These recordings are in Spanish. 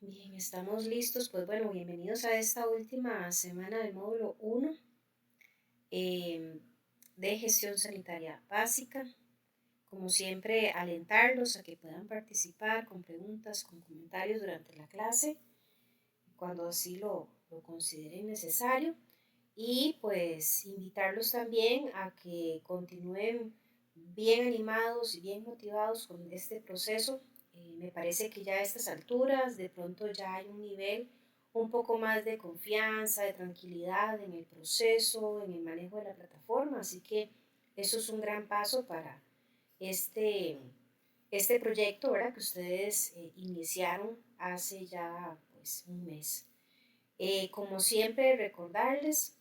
Bien, estamos listos. Pues bueno, bienvenidos a esta última semana del módulo 1 eh, de gestión sanitaria básica. Como siempre, alentarlos a que puedan participar con preguntas, con comentarios durante la clase, cuando así lo consideren necesario. Y pues invitarlos también a que continúen bien animados y bien motivados con este proceso. Me parece que ya a estas alturas de pronto ya hay un nivel un poco más de confianza, de tranquilidad en el proceso, en el manejo de la plataforma, así que eso es un gran paso para este, este proyecto, ¿verdad? Que ustedes iniciaron hace ya pues un mes. Como siempre, recordarles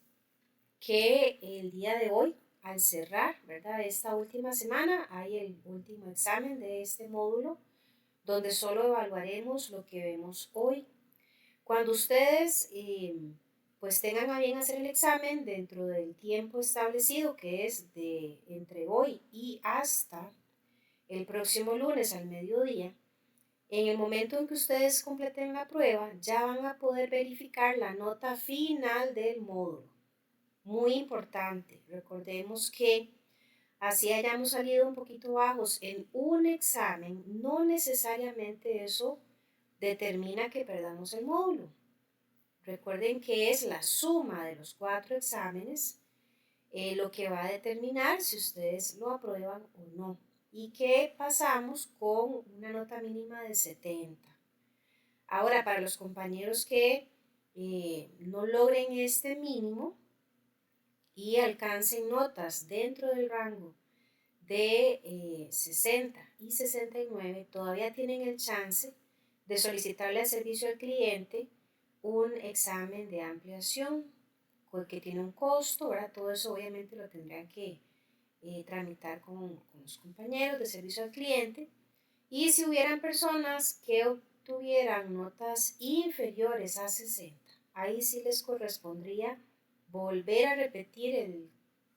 que el día de hoy, al cerrar, ¿verdad? Esta última semana, hay el último examen de este módulo, donde solo evaluaremos lo que vemos hoy. Cuando ustedes pues tengan a bien hacer el examen dentro del tiempo establecido, que es de entre hoy y hasta el próximo lunes al mediodía, en el momento en que ustedes completen la prueba, ya van a poder verificar la nota final del módulo. Muy importante, recordemos que así hayamos salido un poquito bajos en un examen, no necesariamente eso determina que perdamos el módulo. Recuerden que es la suma de los 4 exámenes lo que va a determinar si ustedes lo aprueban o no. Y que pasamos con una nota mínima de 70. Ahora, para los compañeros que no logren este mínimo y alcancen notas dentro del rango de 60 y 69, todavía tienen el chance de solicitarle al servicio al cliente un examen de ampliación que tiene un costo, ¿verdad? Todo eso obviamente lo tendrán que tramitar con los compañeros de servicio al cliente. Y si hubieran personas que obtuvieran notas inferiores a 60, ahí sí les correspondría volver a repetir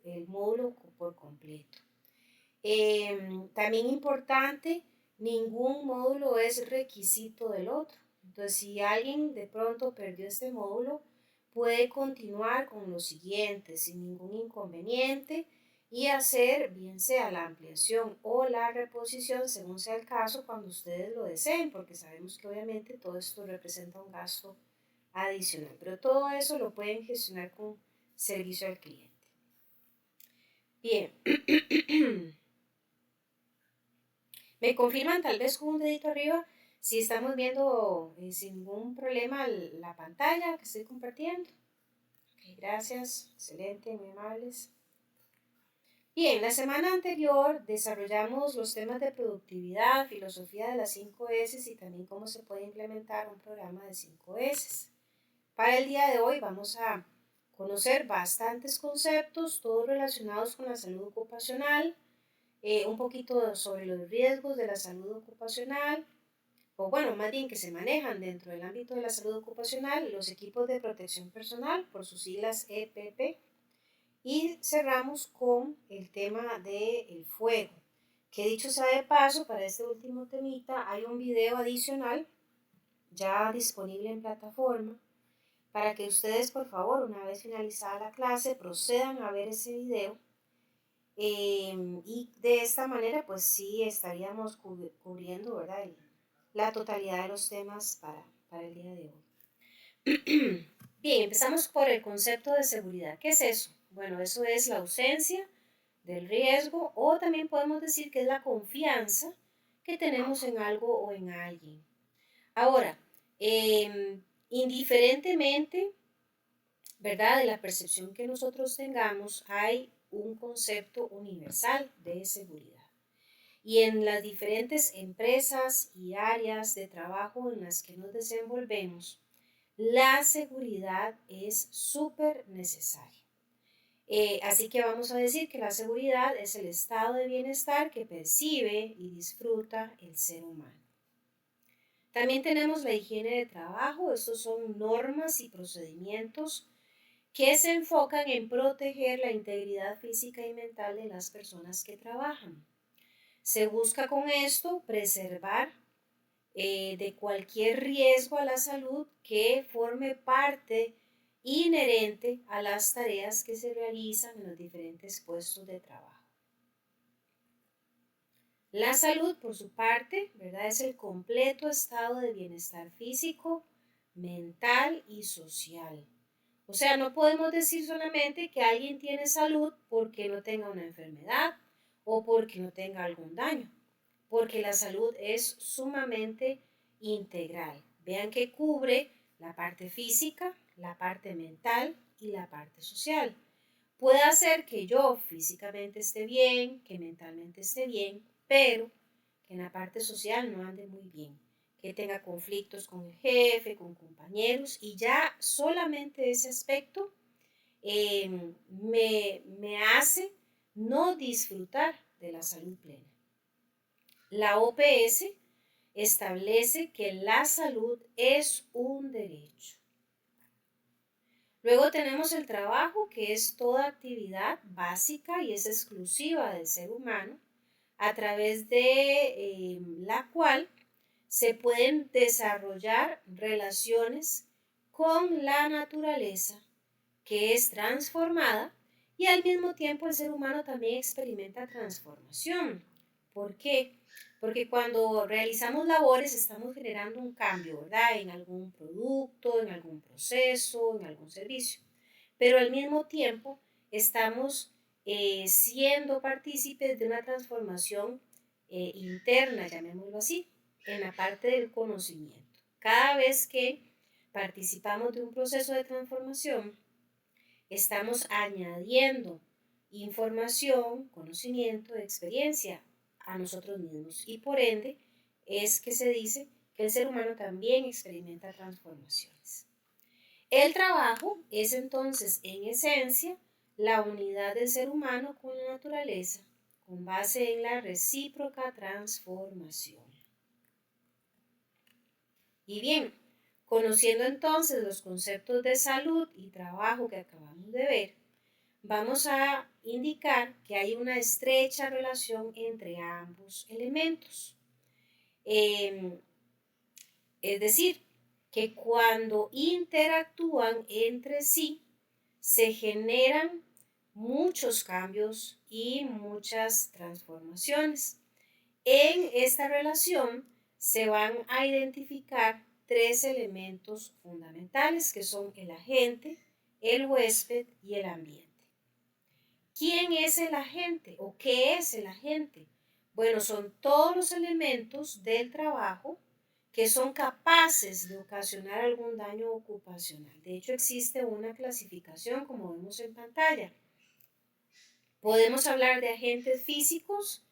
el módulo por completo. También importante, ningún módulo es requisito del otro. Entonces, si alguien de pronto perdió este módulo, puede continuar con los siguientes sin ningún inconveniente y hacer bien sea la ampliación o la reposición según sea el caso cuando ustedes lo deseen, porque sabemos que obviamente todo esto representa un gasto adicional, pero todo eso lo pueden gestionar con servicio al cliente. Bien. Me confirman tal vez con un dedito arriba si estamos viendo sin ningún problema la pantalla que estoy compartiendo. Okay, gracias, excelente, muy amables. Bien, la semana anterior desarrollamos los temas de productividad, filosofía de las 5 S y también cómo se puede implementar un programa de 5 S. Para el día de hoy vamos a conocer bastantes conceptos, todos relacionados con la salud ocupacional, un poquito sobre los riesgos de la salud ocupacional, o bueno, más bien que se manejan dentro del ámbito de la salud ocupacional, los equipos de protección personal, por sus siglas EPP, y cerramos con el tema del fuego, que dicho sea de paso, para este último temita hay un video adicional ya disponible en plataforma, para que ustedes por favor, una vez finalizada la clase, procedan a ver ese video. Y de esta manera, pues sí estaríamos cubriendo, ¿verdad? La totalidad de los temas para el día de hoy. Bien, empezamos por el concepto de seguridad. ¿Qué es eso? Bueno, eso es la ausencia del riesgo o también podemos decir que es la confianza que tenemos en algo o en alguien. Ahora, indiferentemente, ¿verdad? De la percepción que nosotros tengamos, hay un concepto universal de seguridad. Y en las diferentes empresas y áreas de trabajo en las que nos desenvolvemos, la seguridad es súper necesaria. Así que vamos a decir que la seguridad es el estado de bienestar que percibe y disfruta el ser humano. También tenemos la higiene de trabajo. Estos son normas y procedimientos que se enfocan en proteger la integridad física y mental de las personas que trabajan. Se busca con esto preservar de cualquier riesgo a la salud que forme parte inherente a las tareas que se realizan en los diferentes puestos de trabajo. La salud, por su parte, ¿verdad? Es el completo estado de bienestar físico, mental y social. O sea, no podemos decir solamente que alguien tiene salud porque no tenga una enfermedad o porque no tenga algún daño, porque la salud es sumamente integral. Vean que cubre la parte física, la parte mental y la parte social. Puede hacer que yo físicamente esté bien, que mentalmente esté bien, pero que en la parte social no ande muy bien, que tenga conflictos con el jefe, con compañeros, y ya solamente ese aspecto me hace no disfrutar de la salud plena. La OPS establece que la salud es un derecho. Luego tenemos el trabajo, que es toda actividad básica y es exclusiva del ser humano, a través de la cual se pueden desarrollar relaciones con la naturaleza, que es transformada, y al mismo tiempo el ser humano también experimenta transformación. ¿Por qué? Porque cuando realizamos labores estamos generando un cambio, ¿verdad? En algún producto, en algún proceso, en algún servicio. Pero al mismo tiempo estamos siendo partícipes de una transformación interna, llamémoslo así, en la parte del conocimiento. Cada vez que participamos de un proceso de transformación, estamos añadiendo información, conocimiento, experiencia a nosotros mismos y por ende es que se dice que el ser humano también experimenta transformaciones. El trabajo es entonces en esencia la unidad del ser humano con la naturaleza con base en la recíproca transformación. Y bien, conociendo entonces los conceptos de salud y trabajo que acabamos de ver, vamos a indicar que hay una estrecha relación entre ambos elementos. Es decir, que cuando interactúan entre sí, se generan muchos cambios y muchas transformaciones. En esta relación se van a identificar tres elementos fundamentales que son el agente, el huésped y el ambiente. ¿Quién es el agente o qué es el agente? Bueno, son todos los elementos del trabajo que son capaces de ocasionar algún daño ocupacional. De hecho, existe una clasificación, como vemos en pantalla. Podemos hablar de agentes físicos,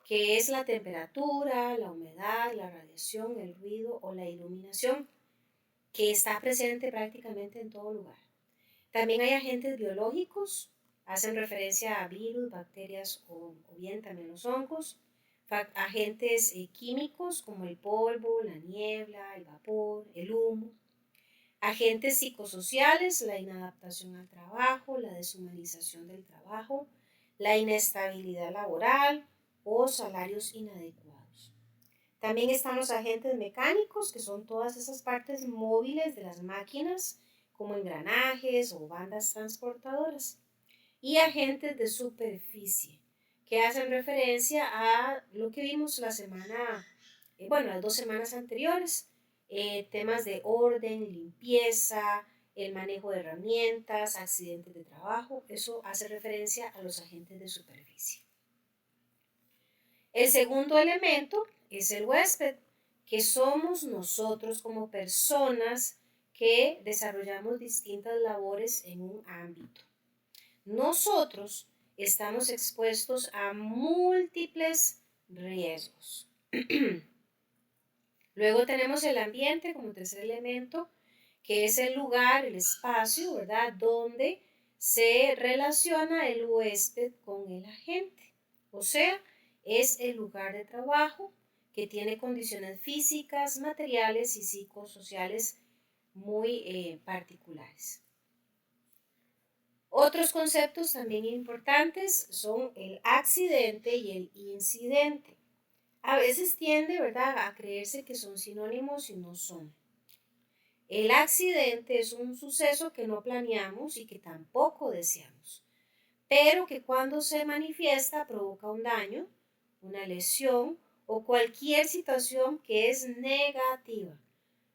que es la temperatura, la humedad, la radiación, el ruido o la iluminación, que está presente prácticamente en todo lugar. También hay agentes biológicos, hacen referencia a virus, bacterias o bien también los hongos. Agentes químicos como el polvo, la niebla, el vapor, el humo. Agentes psicosociales, la inadaptación al trabajo, la deshumanización del trabajo, la inestabilidad laboral o salarios inadecuados. También están los agentes mecánicos, que son todas esas partes móviles de las máquinas, como engranajes o bandas transportadoras. Y agentes de superficie, que hacen referencia a lo que vimos las 2 semanas anteriores, temas de orden, limpieza, el manejo de herramientas, accidentes de trabajo, eso hace referencia a los agentes de superficie. El segundo elemento es el huésped, que somos nosotros como personas que desarrollamos distintas labores en un ámbito. Nosotros estamos expuestos a múltiples riesgos. Luego tenemos el ambiente como tercer elemento, que es el lugar, el espacio, ¿verdad?, donde se relaciona el huésped con el agente. O sea, es el lugar de trabajo que tiene condiciones físicas, materiales y psicosociales muy particulares. Otros conceptos también importantes son el accidente y el incidente. A veces tiende, ¿verdad?, a creerse que son sinónimos y no son. El accidente es un suceso que no planeamos y que tampoco deseamos, pero que cuando se manifiesta provoca un daño, una lesión o cualquier situación que es negativa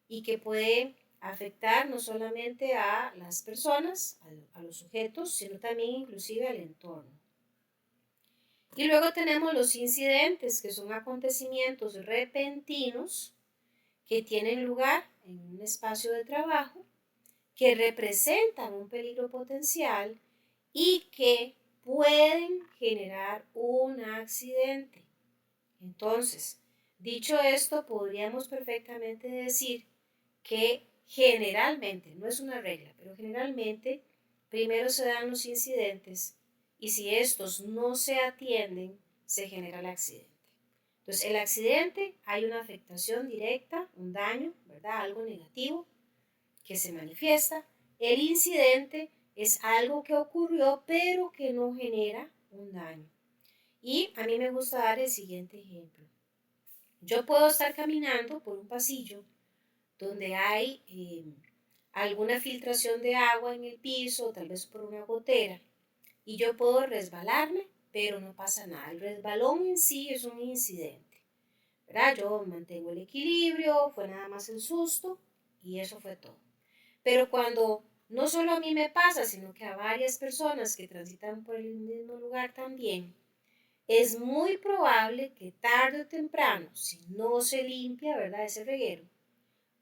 y que puede afectar no solamente a las personas, a los sujetos, sino también inclusive al entorno. Y luego tenemos los incidentes, que son acontecimientos repentinos que tienen lugar en un espacio de trabajo, que representan un peligro potencial y que pueden generar un accidente. Entonces, dicho esto, podríamos perfectamente decir que generalmente, no es una regla, pero generalmente primero se dan los incidentes y si estos no se atienden, se genera el accidente. Entonces, el accidente hay una afectación directa, un daño, ¿verdad? Algo negativo que se manifiesta. El incidente es algo que ocurrió, pero que no genera un daño. Y a mí me gusta dar el siguiente ejemplo. Yo puedo estar caminando por un pasillo donde hay alguna filtración de agua en el piso, tal vez por una gotera, y yo puedo resbalarme, pero no pasa nada. El resbalón en sí es un incidente, ¿verdad? Yo mantengo el equilibrio, fue nada más el susto y eso fue todo. Pero cuando no solo a mí me pasa, sino que a varias personas que transitan por el mismo lugar también, es muy probable que tarde o temprano, si no se limpia, ¿verdad?, ese reguero,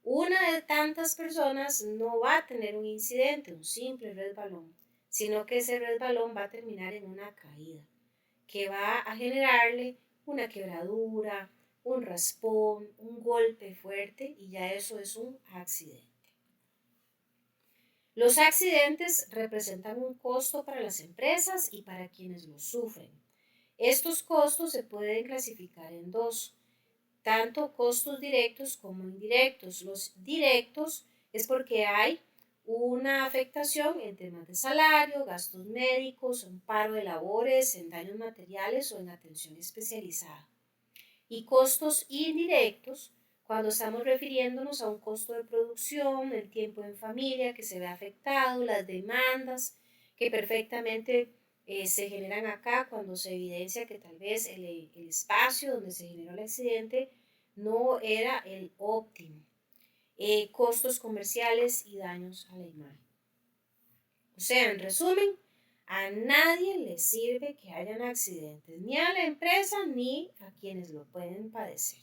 una de tantas personas no va a tener un incidente, un simple resbalón, sino que ese resbalón va a terminar en una caída, que va a generarle una quebradura, un raspón, un golpe fuerte y ya eso es un accidente. Los accidentes representan un costo para las empresas y para quienes los sufren. Estos costos se pueden clasificar en dos, tanto costos directos como indirectos. Los directos es porque hay una afectación en temas de salario, gastos médicos, en paro de labores, en daños materiales o en atención especializada. Y costos indirectos, cuando estamos refiriéndonos a un costo de producción, el tiempo en familia que se ve afectado, las demandas que perfectamente se generan acá cuando se evidencia que tal vez el espacio donde se generó el accidente no era el óptimo. Costos comerciales y daños a la imagen. O sea, en resumen, a nadie le sirve que hayan accidentes, ni a la empresa ni a quienes lo pueden padecer.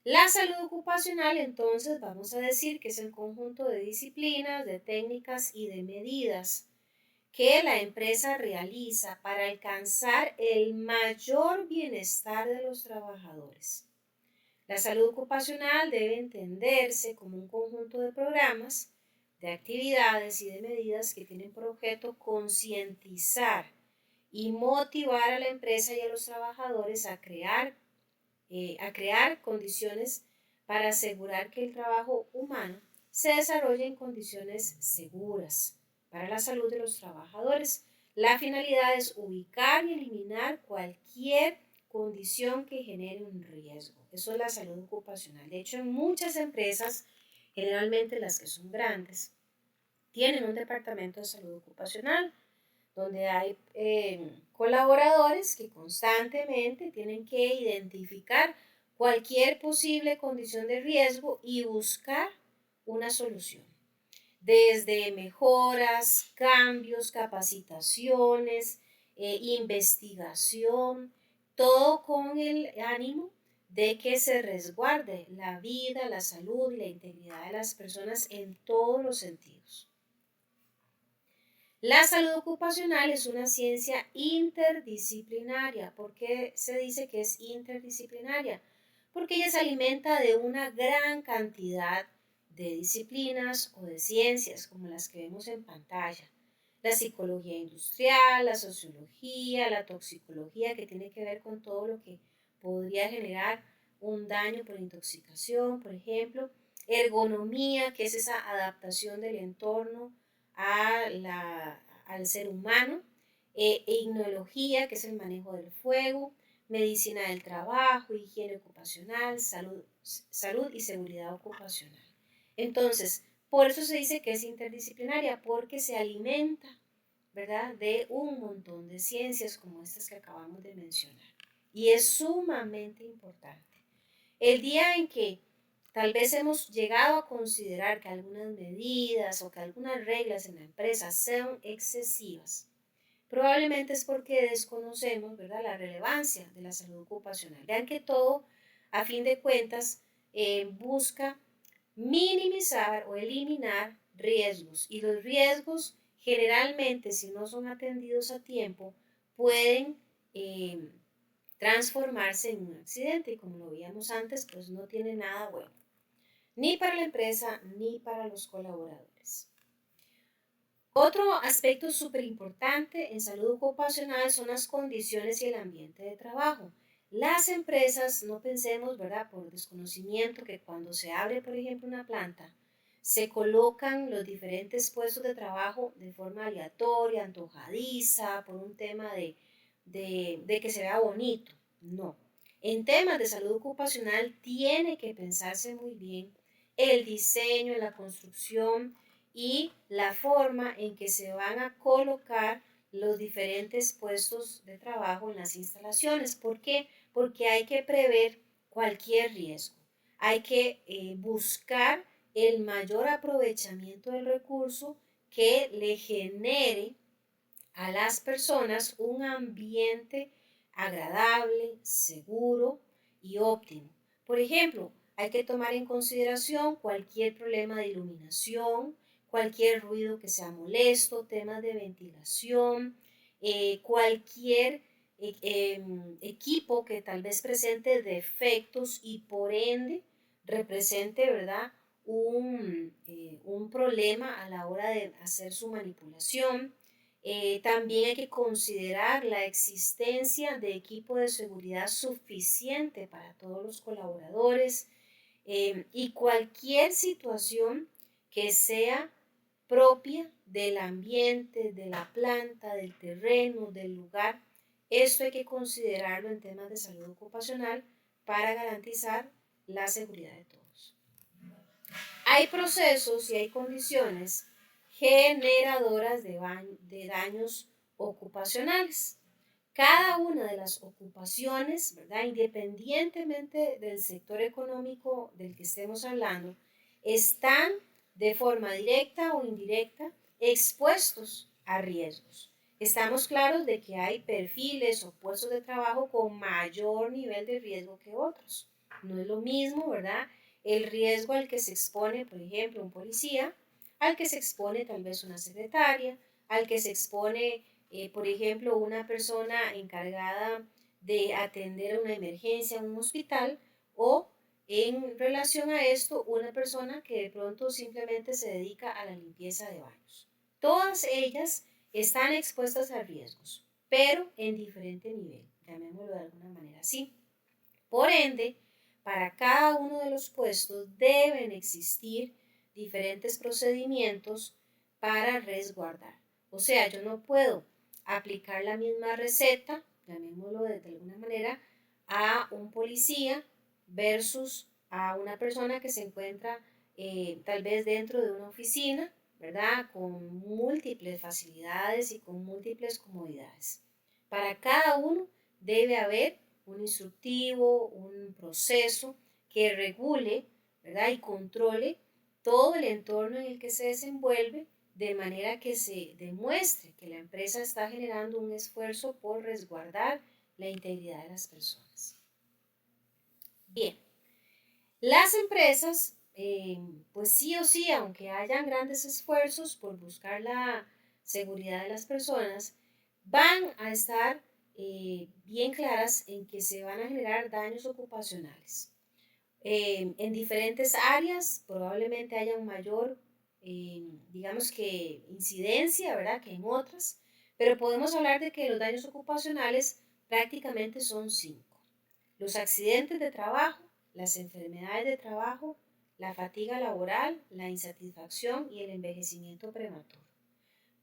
La salud ocupacional, entonces, vamos a decir que es el conjunto de disciplinas, de técnicas y de medidas que la empresa realiza para alcanzar el mayor bienestar de los trabajadores. La salud ocupacional debe entenderse como un conjunto de programas, de actividades y de medidas que tienen por objeto concientizar y motivar a la empresa y a los trabajadores a crear condiciones para asegurar que el trabajo humano se desarrolle en condiciones seguras para la salud de los trabajadores. La finalidad es ubicar y eliminar cualquier condición que genere un riesgo. Eso es la salud ocupacional. De hecho, en muchas empresas, generalmente las que son grandes, tienen un departamento de salud ocupacional donde hay colaboradores que constantemente tienen que identificar cualquier posible condición de riesgo y buscar una solución. Desde mejoras, cambios, capacitaciones, investigación, todo con el ánimo de que se resguarde la vida, la salud y la integridad de las personas en todos los sentidos. La salud ocupacional es una ciencia interdisciplinaria. ¿Por qué se dice que es interdisciplinaria? Porque ella se alimenta de una gran cantidad de disciplinas o de ciencias como las que vemos en pantalla. La psicología industrial, la sociología, la toxicología, que tiene que ver con todo lo que podría generar un daño por intoxicación, por ejemplo. Ergonomía, que es esa adaptación del entorno al ser humano. Ignología, que es el manejo del fuego. medicina del trabajo, higiene ocupacional, salud y seguridad ocupacional. Entonces, por eso se dice que es interdisciplinaria, porque se alimenta, ¿verdad?, de un montón de ciencias como estas que acabamos de mencionar. Y es sumamente importante. El día en que tal vez hemos llegado a considerar que algunas medidas o que algunas reglas en la empresa sean excesivas, probablemente es porque desconocemos, ¿verdad?, la relevancia de la salud ocupacional. Vean que todo, a fin de cuentas, busca minimizar o eliminar riesgos. Y los riesgos, generalmente, si no son atendidos a tiempo, pueden transformarse en un accidente. Y como lo veíamos antes, pues no tiene nada bueno, ni para la empresa ni para los colaboradores. Otro aspecto súper importante en salud ocupacional son las condiciones y el ambiente de trabajo. Las empresas, no pensemos, ¿verdad?, por desconocimiento, que cuando se abre, por ejemplo, una planta, se colocan los diferentes puestos de trabajo de forma aleatoria, antojadiza, por un tema de que se vea bonito. No. En temas de salud ocupacional tiene que pensarse muy bien el diseño, la construcción y la forma en que se van a colocar los diferentes puestos de trabajo en las instalaciones. ¿Por qué? Porque hay que prever cualquier riesgo. Hay que buscar el mayor aprovechamiento del recurso que le genere a las personas un ambiente agradable, seguro y óptimo. Por ejemplo, hay que tomar en consideración cualquier problema de iluminación, cualquier ruido que sea molesto, temas de ventilación, cualquier equipo que tal vez presente defectos y por ende represente, ¿verdad?, un problema a la hora de hacer su manipulación. También hay que considerar la existencia de equipo de seguridad suficiente para todos los colaboradores y cualquier situación que sea propia del ambiente, de la planta, del terreno, del lugar. Esto hay que considerarlo en temas de salud ocupacional para garantizar la seguridad de todos. Hay procesos y hay condiciones generadoras de daños ocupacionales. Cada una de las ocupaciones, ¿verdad?, independientemente del sector económico del que estemos hablando, están de forma directa o indirecta expuestos a riesgos. Estamos claros de que hay perfiles o puestos de trabajo con mayor nivel de riesgo que otros. No es lo mismo, ¿verdad?, el riesgo al que se expone, por ejemplo, un policía, al que se expone tal vez una secretaria, al que se expone, por ejemplo, una persona encargada de atender una emergencia en un hospital, o en relación a esto, una persona que de pronto simplemente se dedica a la limpieza de baños. Todas ellas están expuestas a riesgos, pero en diferente nivel, llamémoslo de alguna manera así. Por ende, para cada uno de los puestos deben existir diferentes procedimientos para resguardar. O sea, yo no puedo aplicar la misma receta, llamémoslo de alguna manera, a un policía versus a una persona que se encuentra tal vez dentro de una oficina, ¿verdad?, con múltiples facilidades y con múltiples comodidades. Para cada uno debe haber un instructivo, un proceso que regule, ¿verdad?, y controle todo el entorno en el que se desenvuelve, de manera que se demuestre que la empresa está generando un esfuerzo por resguardar la integridad de las personas. Bien, las empresas, pues sí o sí, aunque hayan grandes esfuerzos por buscar la seguridad de las personas, van a estar bien claras en que se van a generar daños ocupacionales. En diferentes áreas probablemente haya un mayor, digamos que incidencia, ¿verdad?, que en otras, pero podemos hablar de que los daños ocupacionales prácticamente son 5. Los accidentes de trabajo, las enfermedades de trabajo, la fatiga laboral, la insatisfacción y el envejecimiento prematuro.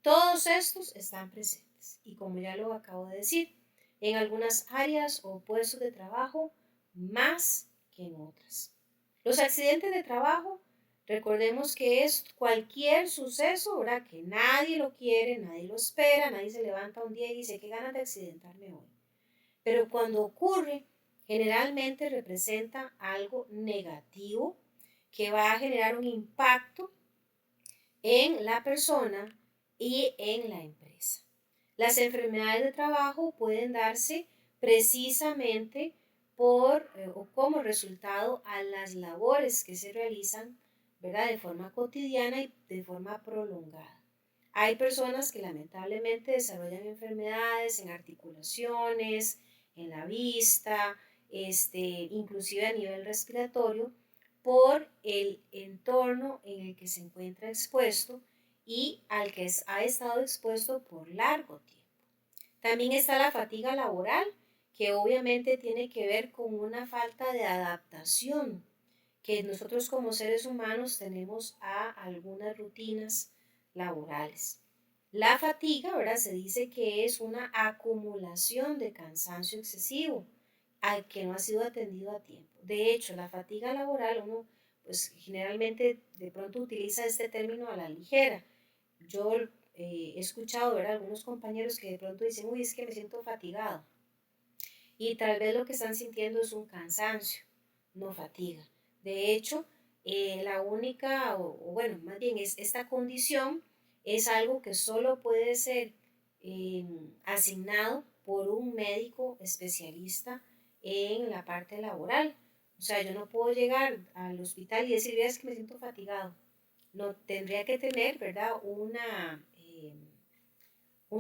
Todos estos están presentes y como ya lo acabo de decir, en algunas áreas o puestos de trabajo más que en otras. Los accidentes de trabajo, recordemos que es cualquier suceso, ¿verdad? Que nadie lo quiere, nadie lo espera, nadie se levanta un día y dice, qué ganas de accidentarme hoy. Pero cuando ocurre, generalmente representa algo negativo que va a generar un impacto en la persona y en la empresa. Las enfermedades de trabajo pueden darse precisamente o como resultado a las labores que se realizan, ¿verdad? De forma cotidiana y de forma prolongada. Hay personas que lamentablemente desarrollan enfermedades en articulaciones, en la vista, inclusive a nivel respiratorio, por el entorno en el que se encuentra expuesto y al que ha estado expuesto por largo tiempo. También está la fatiga laboral, que obviamente tiene que ver con una falta de adaptación que nosotros como seres humanos tenemos a algunas rutinas laborales. La fatiga, ¿verdad? Se dice que es una acumulación de cansancio excesivo al que no ha sido atendido a tiempo. De hecho, la fatiga laboral, uno pues generalmente de pronto utiliza este término a la ligera. Yo he escuchado ver a algunos compañeros que de pronto dicen, uy, es que me siento fatigado. Y tal vez lo que están sintiendo es un cansancio, no fatiga. De hecho, la única, o bueno, más bien es esta condición es algo que solo puede ser asignado por un médico especialista en la parte laboral. O sea, yo no puedo llegar al hospital y decir, es que me siento fatigado. No, tendría que tener, ¿verdad? Un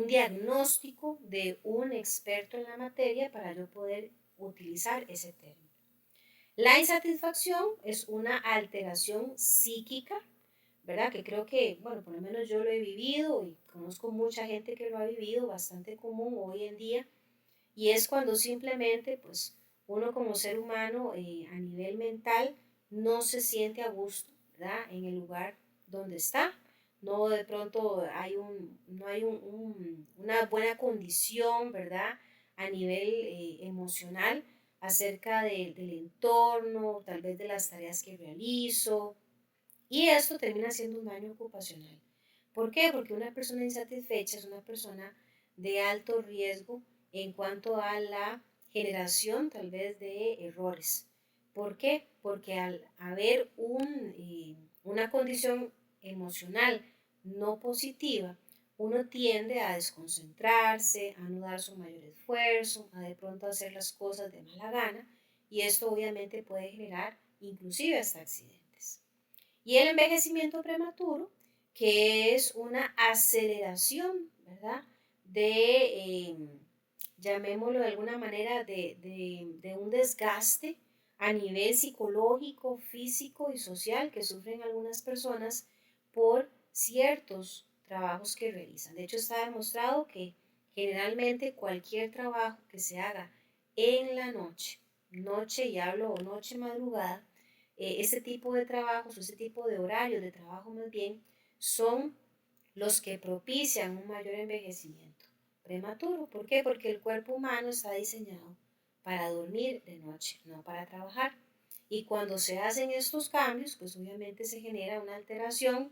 diagnóstico de un experto en la materia para yo poder utilizar ese término. La insatisfacción es una alteración psíquica, ¿verdad? Que creo que, bueno, por lo menos yo lo he vivido y conozco mucha gente que lo ha vivido, bastante común hoy en día, y es cuando simplemente, pues, uno como ser humano a nivel mental no se siente a gusto, ¿verdad? En el lugar donde está. No de pronto no hay una buena condición, ¿verdad? A nivel emocional acerca del entorno, tal vez de las tareas que realizo. Y esto termina siendo un daño ocupacional. ¿Por qué? Porque una persona insatisfecha es una persona de alto riesgo en cuanto a la generación tal vez de errores. ¿Por qué? Porque al haber una condición emocional no positiva, uno tiende a desconcentrarse, a no dar su mayor esfuerzo, a de pronto hacer las cosas de mala gana, y esto obviamente puede generar inclusive hasta accidentes. Y el envejecimiento prematuro, que es una aceleración, ¿verdad? Llamémoslo de alguna manera, de un desgaste a nivel psicológico, físico y social que sufren algunas personas por ciertos trabajos que realizan. De hecho, está demostrado que generalmente cualquier trabajo que se haga en la noche, noche y hablo noche madrugada, este tipo de trabajos, este tipo de horarios de trabajo más bien, son los que propician un mayor envejecimiento prematuro. ¿Por qué? Porque el cuerpo humano está diseñado para dormir de noche, no para trabajar. Y cuando se hacen estos cambios, pues obviamente se genera una alteración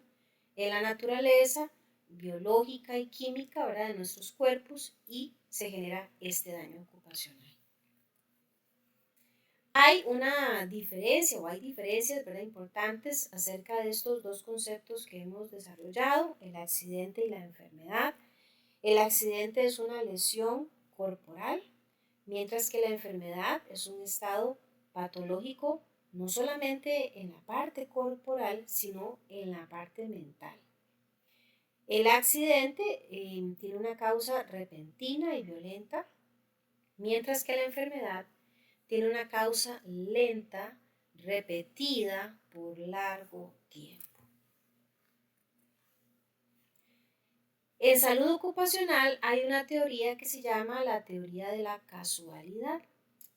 en la naturaleza biológica y química, ¿verdad? De nuestros cuerpos y se genera este daño ocupacional. Hay una diferencia o hay diferencias, ¿verdad? Importantes acerca de estos dos conceptos que hemos desarrollado, el accidente y la enfermedad. El accidente es una lesión corporal, mientras que la enfermedad es un estado patológico no solamente en la parte corporal, sino en la parte mental. El accidente tiene una causa repentina y violenta, mientras que la enfermedad tiene una causa lenta, repetida por largo tiempo. En salud ocupacional hay una teoría que se llama la teoría de la casualidad.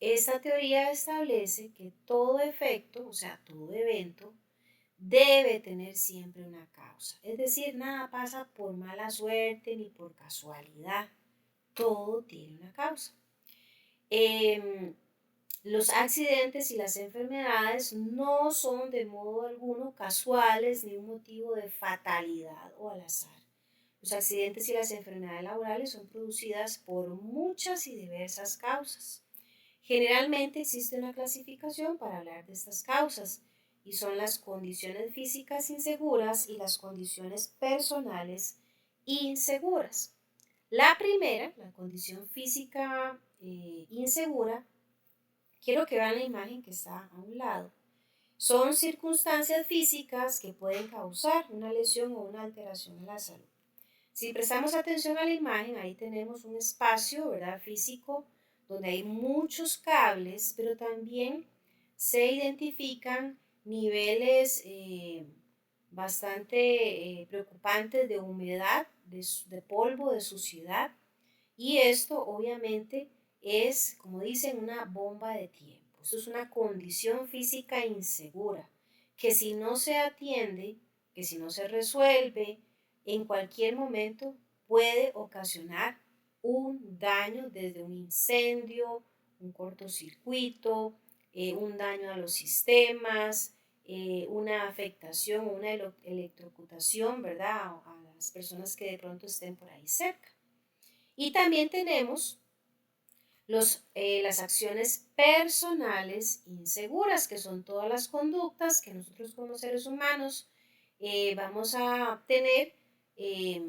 Esta teoría establece que todo efecto, o sea, todo evento, debe tener siempre una causa. Es decir, nada pasa por mala suerte ni por casualidad. Todo tiene una causa. Em, los accidentes y las enfermedades no son de modo alguno casuales ni un motivo de fatalidad o al azar. Los accidentes y las enfermedades laborales son producidas por muchas y diversas causas. Generalmente existe una clasificación para hablar de estas causas y son las condiciones físicas inseguras y las condiciones personales inseguras. La primera, la condición física insegura, quiero que vean la imagen que está a un lado. Son circunstancias físicas que pueden causar una lesión o una alteración a la salud. Si prestamos atención a la imagen, ahí tenemos un espacio, ¿verdad?, físico, donde hay muchos cables, pero también se identifican niveles bastante preocupantes de humedad, de polvo, de suciedad, y esto obviamente es, como dicen, una bomba de tiempo. Eso es una condición física insegura, que si no se atiende, que si no se resuelve, en cualquier momento puede ocasionar un daño desde un incendio, un cortocircuito, un daño a los sistemas, una afectación, una electrocutación, ¿verdad? A las personas que de pronto estén por ahí cerca. Y también tenemos las acciones personales inseguras, que son todas las conductas que nosotros como seres humanos vamos a tener eh,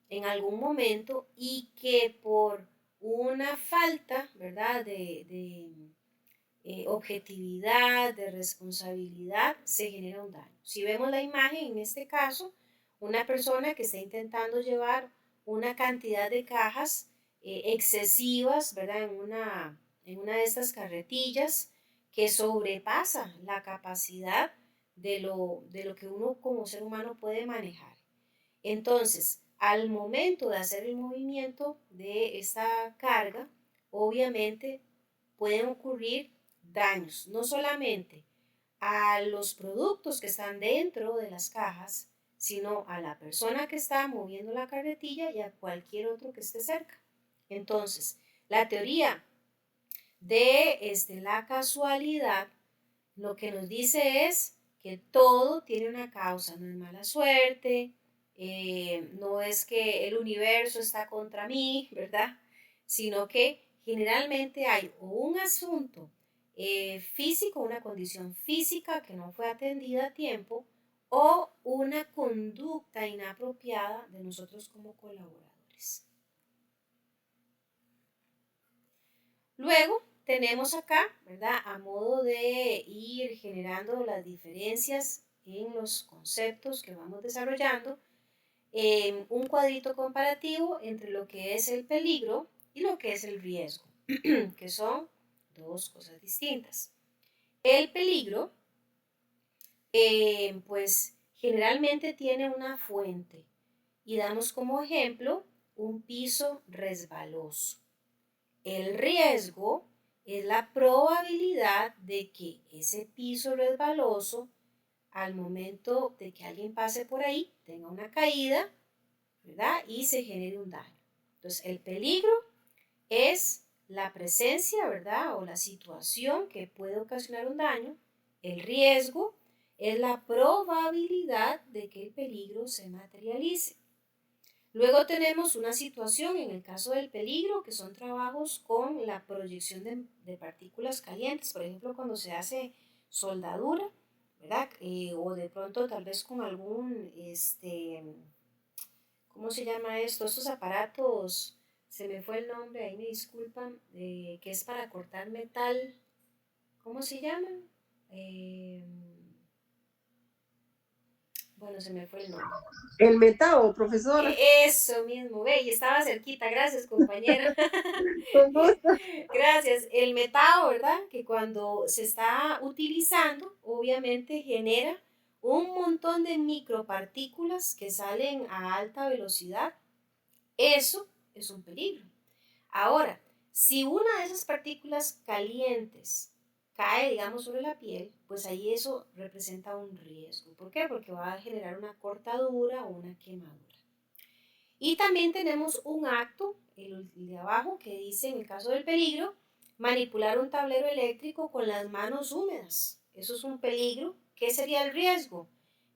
en algún momento y que por una falta, ¿verdad?, de objetividad, de responsabilidad, se genera un daño. Si vemos la imagen, en este caso, una persona que está intentando llevar una cantidad de cajas excesivas, ¿verdad?, en una de estas carretillas que sobrepasa la capacidad de lo que uno como ser humano puede manejar. Entonces, al momento de hacer el movimiento de esta carga, obviamente pueden ocurrir daños, no solamente a los productos que están dentro de las cajas, sino a la persona que está moviendo la carretilla y a cualquier otro que esté cerca. Entonces, la teoría de la casualidad lo que nos dice es que todo tiene una causa, no es mala suerte, no es que el universo está contra mí, ¿verdad? Sino que generalmente hay un asunto físico, una condición física que no fue atendida a tiempo o una conducta inapropiada de nosotros como colaboradores. Luego tenemos acá, ¿verdad?, a modo de ir generando las diferencias en los conceptos que vamos desarrollando, un cuadrito comparativo entre lo que es el peligro y lo que es el riesgo, que son dos cosas distintas. El peligro, pues generalmente tiene una fuente y damos como ejemplo un piso resbaloso. El riesgo es la probabilidad de que ese piso resbaloso, al momento de que alguien pase por ahí, tenga una caída, ¿verdad?, y se genere un daño. Entonces, el peligro es la presencia, ¿verdad?, o la situación que puede ocasionar un daño. El riesgo es la probabilidad de que el peligro se materialice. Luego tenemos una situación en el caso del peligro, que son trabajos con la proyección de partículas calientes, por ejemplo, cuando se hace soldadura, ¿verdad? O de pronto tal vez con algún, ¿cómo se llama esto? Estos aparatos, se me fue el nombre, ahí me disculpan, que es para cortar metal, ¿cómo se llaman? Bueno, se me fue el nombre. El metao, profesora. Eso mismo, ve, y estaba cerquita, gracias compañera. Con gusto. Gracias. El metao, ¿verdad? Que cuando se está utilizando, obviamente genera un montón de micropartículas que salen a alta velocidad. Eso es un peligro. Ahora, si una de esas partículas calientes cae, digamos, sobre la piel, pues ahí eso representa un riesgo. ¿Por qué? Porque va a generar una cortadura o una quemadura. Y también tenemos un acto, el de abajo, que dice, en el caso del peligro, Manipular un tablero eléctrico con las manos húmedas. Eso es un peligro. ¿Qué sería el riesgo?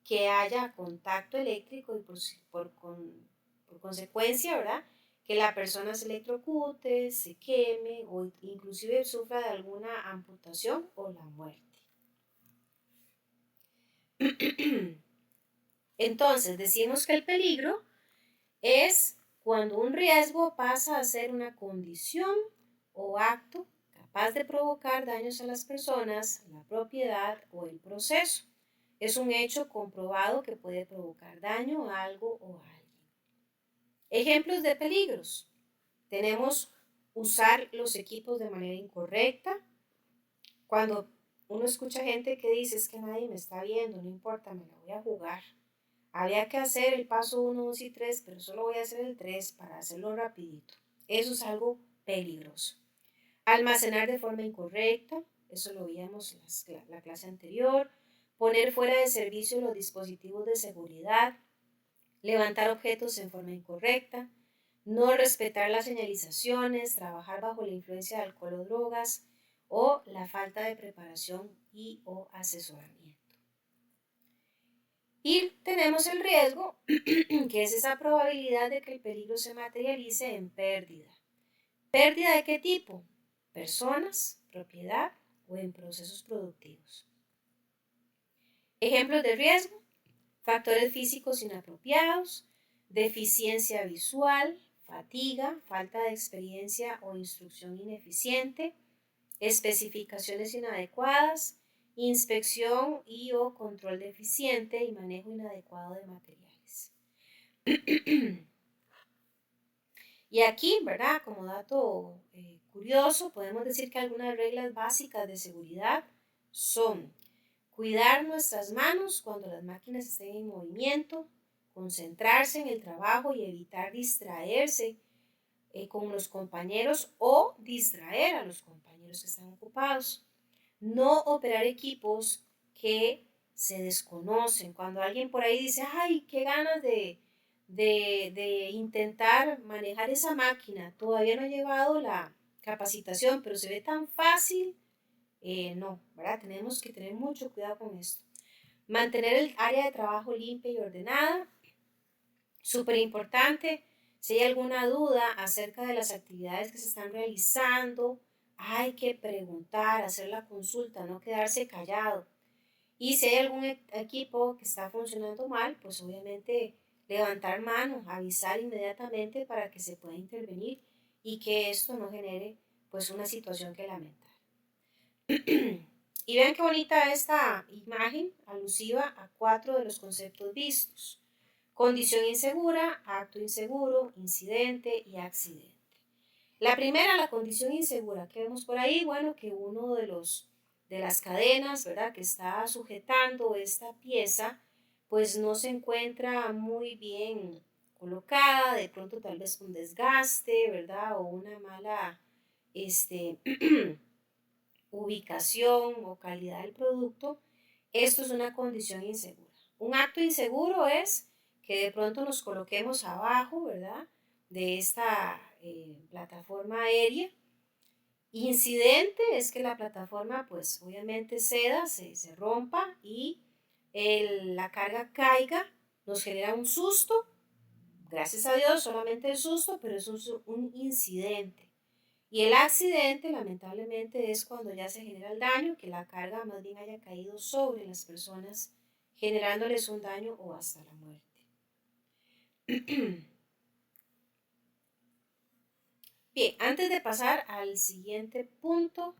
Que haya contacto eléctrico y por consecuencia, ¿verdad? Que la persona se electrocute, se queme o inclusive sufra de alguna amputación o la muerte. Entonces, decimos que el peligro es cuando un riesgo pasa a ser una condición o acto capaz de provocar daños a las personas, la propiedad o el proceso. Es un hecho comprobado que puede provocar daño a algo o a alguien. Ejemplos de peligros. Tenemos usar los equipos de manera incorrecta. Cuando uno escucha gente que dice es que nadie me está viendo, no importa, me la voy a jugar. Había que hacer el paso 1, 2 y 3, pero solo voy a hacer el 3 para hacerlo rapidito. Eso es algo peligroso. Almacenar de forma incorrecta, eso lo veíamos en la clase anterior. Poner fuera de servicio los dispositivos de seguridad. Levantar objetos en forma incorrecta. No respetar las señalizaciones, trabajar bajo la influencia de alcohol o drogas, o la falta de preparación y o asesoramiento. Y tenemos el riesgo, que es esa probabilidad de que el peligro se materialice en pérdida. ¿Pérdida de qué tipo? Personas, propiedad o en procesos productivos. Ejemplos de riesgo: factores físicos inapropiados, deficiencia visual, fatiga, falta de experiencia o instrucción ineficiente, especificaciones inadecuadas, inspección y o control deficiente y manejo inadecuado de materiales. Y aquí, ¿verdad? Como dato curioso, podemos decir que algunas reglas básicas de seguridad son cuidar nuestras manos cuando las máquinas estén en movimiento, concentrarse en el trabajo y evitar distraerse con los compañeros o distraer a los compañeros que están ocupados. No operar equipos que se desconocen. Cuando alguien por ahí dice, ay, qué ganas de intentar manejar esa máquina, todavía no he llevado la capacitación, pero se ve tan fácil, no, ¿verdad? Tenemos que tener mucho cuidado con esto. Mantener el área de trabajo limpia y ordenada, súper importante. Si hay alguna duda acerca de las actividades que se están realizando, hay que preguntar, hacer la consulta, no quedarse callado. Y si hay algún equipo que está funcionando mal, pues obviamente levantar mano, avisar inmediatamente para que se pueda intervenir y que esto no genere pues una situación que lamentar. Y vean qué bonita esta imagen alusiva a 4 de los conceptos vistos: condición insegura, acto inseguro, incidente y accidente. La primera, la condición insegura, que vemos por ahí, bueno, que uno de las cadenas, ¿verdad?, que está sujetando esta pieza, pues no se encuentra muy bien colocada, de pronto tal vez con desgaste, ¿verdad?, o una mala ubicación o calidad del producto. Esto es una condición insegura. Un acto inseguro es que de pronto nos coloquemos abajo, ¿verdad?, de esta plataforma aérea. Incidente es que la plataforma pues obviamente ceda, se rompa y la carga caiga, nos genera un susto. Gracias a Dios solamente el susto, pero es un incidente. Y el accidente lamentablemente es cuando ya se genera el daño, que la carga más bien haya caído sobre las personas, generándoles un daño o hasta la muerte. Bien, antes de pasar al siguiente punto,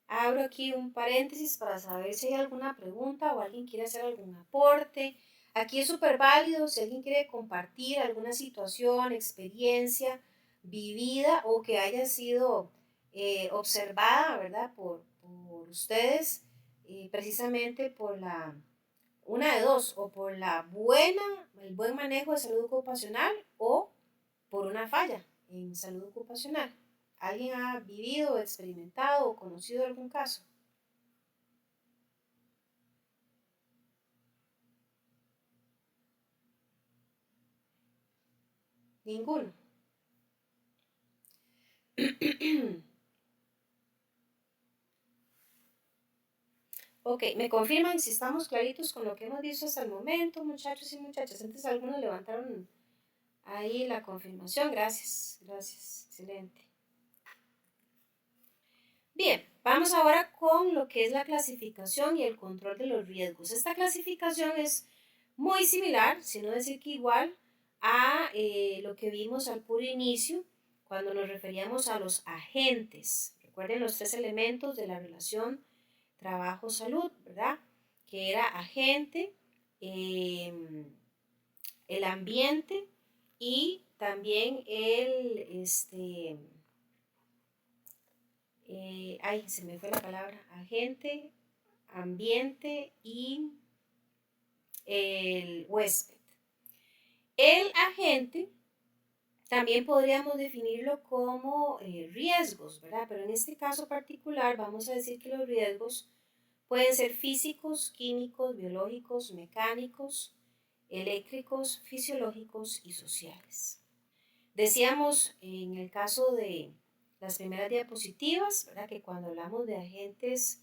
abro aquí un paréntesis para saber si hay alguna pregunta o alguien quiere hacer algún aporte. Aquí es súper válido si alguien quiere compartir alguna situación, experiencia vivida o que haya sido observada, ¿verdad?, por ustedes, precisamente por una de dos, o por el buen manejo de salud ocupacional o por una falla en salud ocupacional. ¿Alguien ha vivido, experimentado o conocido algún caso? Ninguno. Ok, me confirman si estamos claritos con lo que hemos visto hasta el momento, muchachos y muchachas. Antes algunos levantaron ahí la confirmación. Gracias, gracias, excelente. Bien, vamos ahora con lo que es la clasificación y el control de los riesgos. Esta clasificación es muy similar, si no decir que igual, a lo que vimos al puro inicio, cuando nos referíamos a los agentes. Recuerden los tres elementos de la relación trabajo-salud, ¿verdad? Que era agente, el ambiente y también ay, se me fue la palabra, agente, ambiente y el huésped. El agente también podríamos definirlo como riesgos, ¿verdad? Pero en este caso particular vamos a decir que los riesgos pueden ser físicos, químicos, biológicos, mecánicos, eléctricos, fisiológicos y sociales. Decíamos en el caso de las primeras diapositivas, ¿verdad? Que cuando hablamos de agentes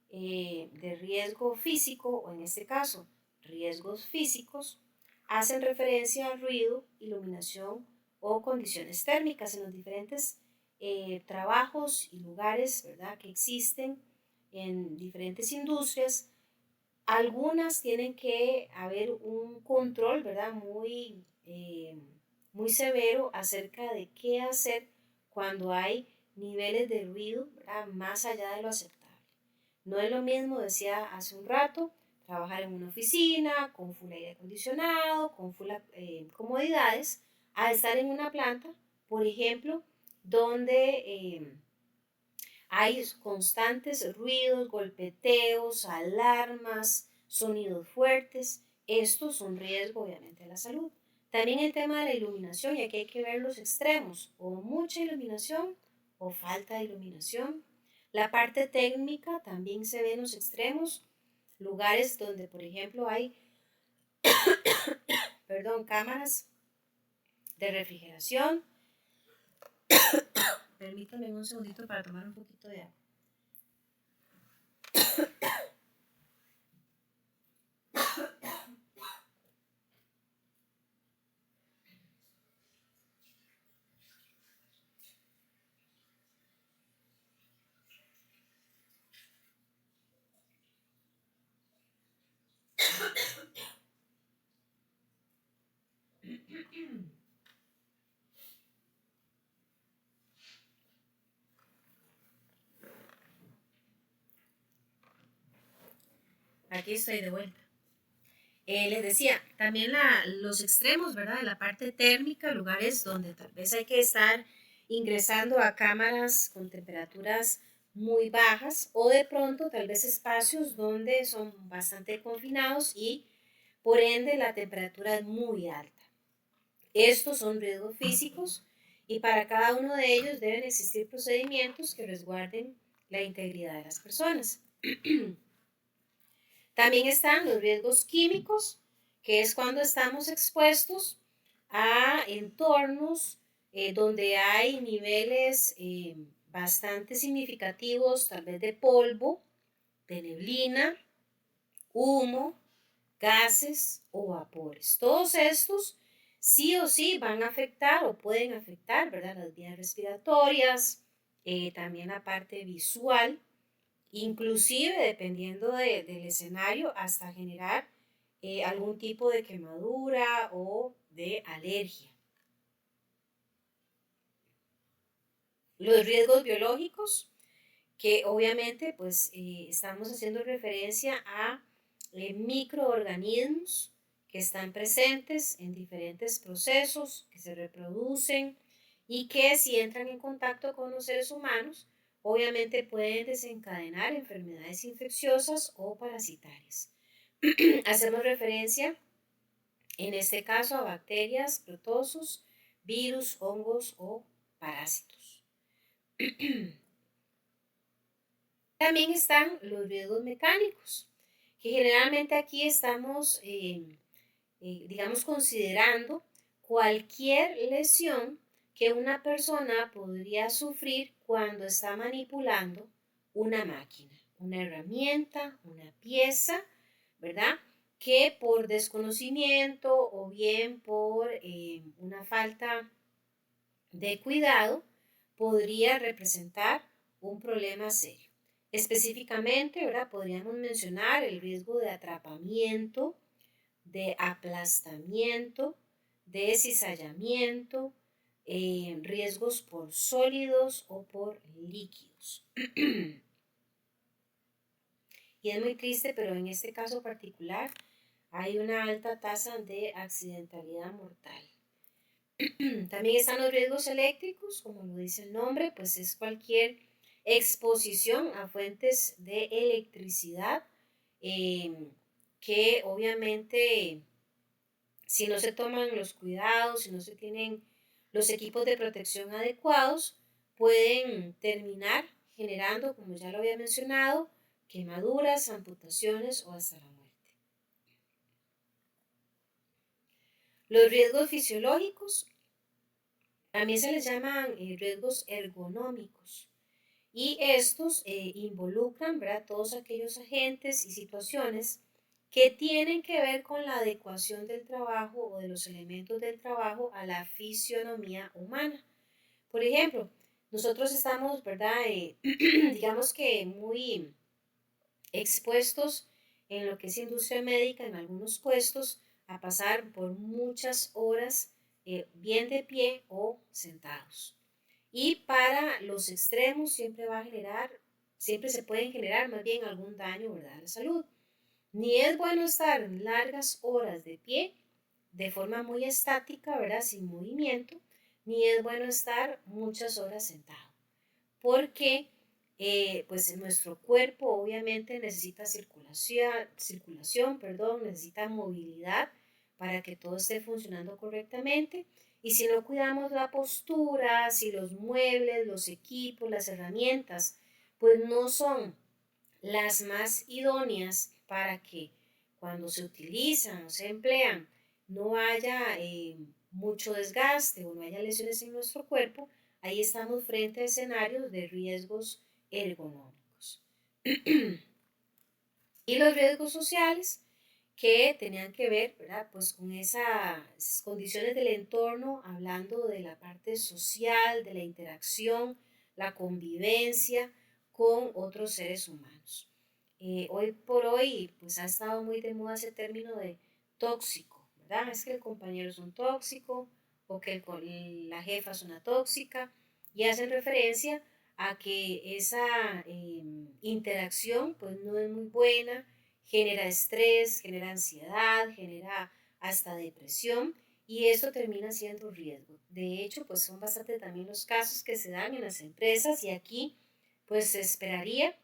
de riesgo físico, o en este caso riesgos físicos, hacen referencia al ruido, iluminación o condiciones térmicas en los diferentes trabajos y lugares, ¿verdad? Que existen en diferentes industrias. Algunas tienen que haber un control, ¿verdad? Muy severo acerca de qué hacer cuando hay niveles de ruido, ¿verdad? Más allá de lo aceptable. No es lo mismo, decía hace un rato, trabajar en una oficina con full aire acondicionado, con full comodidades, a estar en una planta, por ejemplo, donde hay constantes ruidos, golpeteos, alarmas, sonidos fuertes. Estos son riesgo, obviamente, a la salud. También el tema de la iluminación, y aquí hay que ver los extremos, o mucha iluminación o falta de iluminación. La parte técnica también se ve en los extremos, lugares donde, por ejemplo, hay, cámaras de refrigeración. Permítanme un segundito para tomar un poquito de agua. Aquí estoy de vuelta. Les decía, también los extremos, ¿verdad? La parte térmica, lugares donde tal vez hay que estar ingresando a cámaras con temperaturas muy bajas o de pronto tal vez espacios donde son bastante confinados y por ende la temperatura es muy alta. Estos son riesgos físicos y para cada uno de ellos deben existir procedimientos que resguarden la integridad de las personas. También están los riesgos químicos, que es cuando estamos expuestos a entornos donde hay niveles bastante significativos, tal vez de polvo, de neblina, humo, gases o vapores. Todos estos sí o sí van a afectar o pueden afectar, ¿verdad? Las vías respiratorias, también la parte visual, inclusive dependiendo del escenario, hasta generar algún tipo de quemadura o de alergia. Los riesgos biológicos, que obviamente pues estamos haciendo referencia a microorganismos que están presentes en diferentes procesos, que se reproducen y que si entran en contacto con los seres humanos, obviamente pueden desencadenar enfermedades infecciosas o parasitarias. Hacemos referencia en este caso a bacterias, protozoos, virus, hongos o parásitos. También están los riesgos mecánicos, que generalmente aquí estamos, digamos, considerando cualquier lesión que una persona podría sufrir cuando está manipulando una máquina, una herramienta, una pieza, ¿verdad? Que por desconocimiento o bien por una falta de cuidado podría representar un problema serio. Específicamente, ¿verdad? Podríamos mencionar el riesgo de atrapamiento, de aplastamiento, de cizallamiento, riesgos por sólidos o por líquidos. Y es muy triste, pero en este caso particular hay una alta tasa de accidentalidad mortal. También están los riesgos eléctricos, como lo dice el nombre, pues es cualquier exposición a fuentes de electricidad que obviamente si no se toman los cuidados, si no se tienen los equipos de protección adecuados, pueden terminar generando, como ya lo había mencionado, quemaduras, amputaciones o hasta la muerte. Los riesgos fisiológicos también se les llaman riesgos ergonómicos y estos involucran, ¿verdad?, todos aquellos agentes y situaciones que tienen que ver con la adecuación del trabajo o de los elementos del trabajo a la fisionomía humana. Por ejemplo, nosotros estamos, ¿verdad?, digamos que muy expuestos en lo que es industria médica, en algunos puestos, a pasar por muchas horas bien de pie o sentados. Y para los extremos siempre se pueden generar más bien algún daño, ¿verdad?, a la salud. Ni es bueno estar largas horas de pie de forma muy estática, ¿verdad?, sin movimiento, ni es bueno estar muchas horas sentado, porque pues nuestro cuerpo obviamente necesita circulación, necesita movilidad para que todo esté funcionando correctamente. Y si no cuidamos la postura, si los muebles, los equipos, las herramientas, pues no son las más idóneas para que cuando se utilizan o se emplean no haya mucho desgaste o no haya lesiones en nuestro cuerpo, ahí estamos frente a escenarios de riesgos ergonómicos. Y los riesgos sociales que tenían que ver, ¿verdad?, pues con esas condiciones del entorno, hablando de la parte social, de la interacción, la convivencia con otros seres humanos. Hoy por hoy, pues ha estado muy de moda ese término de tóxico, ¿verdad? Es que el compañero es un tóxico o que la jefa es una tóxica y hacen referencia a que esa interacción pues no es muy buena, genera estrés, genera ansiedad, genera hasta depresión y eso termina siendo riesgo. De hecho, pues son bastante también los casos que se dan en las empresas y aquí pues se esperaría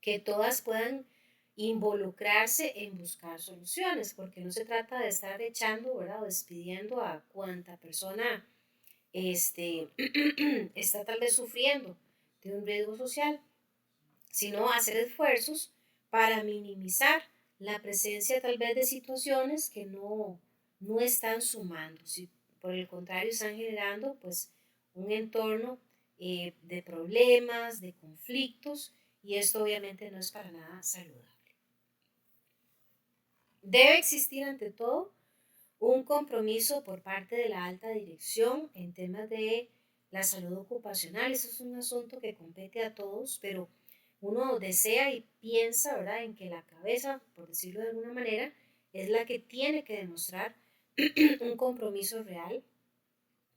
que todas puedan involucrarse en buscar soluciones, porque no se trata de estar echando, ¿verdad?, o despidiendo a cuanta persona está tal vez sufriendo de un riesgo social, sino hacer esfuerzos para minimizar la presencia tal vez de situaciones que no están sumando, si por el contrario están generando pues un entorno de problemas, de conflictos, y esto obviamente no es para nada saludable. Debe existir ante todo un compromiso por parte de la alta dirección en temas de la salud ocupacional. Eso es un asunto que compete a todos, pero uno desea y piensa, ¿verdad?, en que la cabeza, por decirlo de alguna manera, es la que tiene que demostrar un compromiso real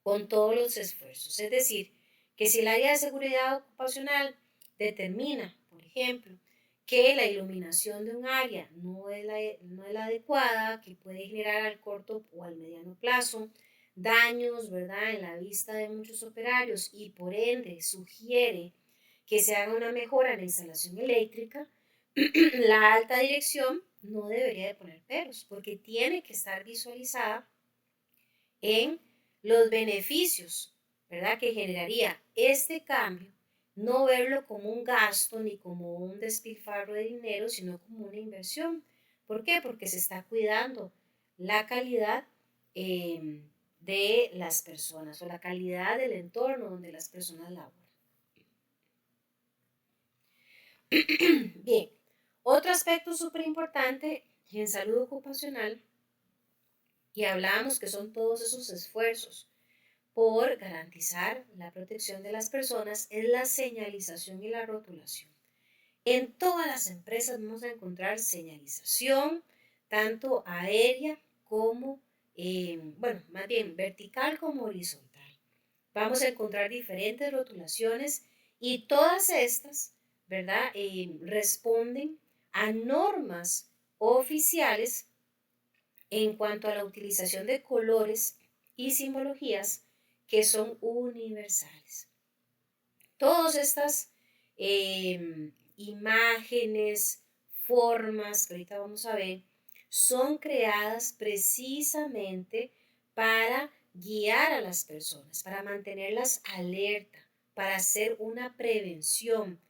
con todos los esfuerzos. Es decir, que si el área de seguridad ocupacional determina, por ejemplo, que la iluminación de un área no es la adecuada, que puede generar al corto o al mediano plazo daños, ¿verdad?, en la vista de muchos operarios y por ende sugiere que se haga una mejora en la instalación eléctrica, la alta dirección no debería de poner peros porque tiene que estar visualizada en los beneficios, ¿verdad?, que generaría este cambio, no verlo como un gasto ni como un despilfarro de dinero, sino como una inversión. ¿Por qué? Porque se está cuidando la calidad de las personas o la calidad del entorno donde las personas laboran. Bien, otro aspecto súper importante en salud ocupacional, y hablábamos que son todos esos esfuerzos por garantizar la protección de las personas, es la señalización y la rotulación. En todas las empresas vamos a encontrar señalización, tanto aérea como, bueno, más bien vertical como horizontal. Vamos a encontrar diferentes rotulaciones y todas estas, ¿verdad? Responden a normas oficiales en cuanto a la utilización de colores y simbologías que son universales. Todas estas imágenes, formas que ahorita vamos a ver, son creadas precisamente para guiar a las personas, para mantenerlas alerta, para hacer una prevención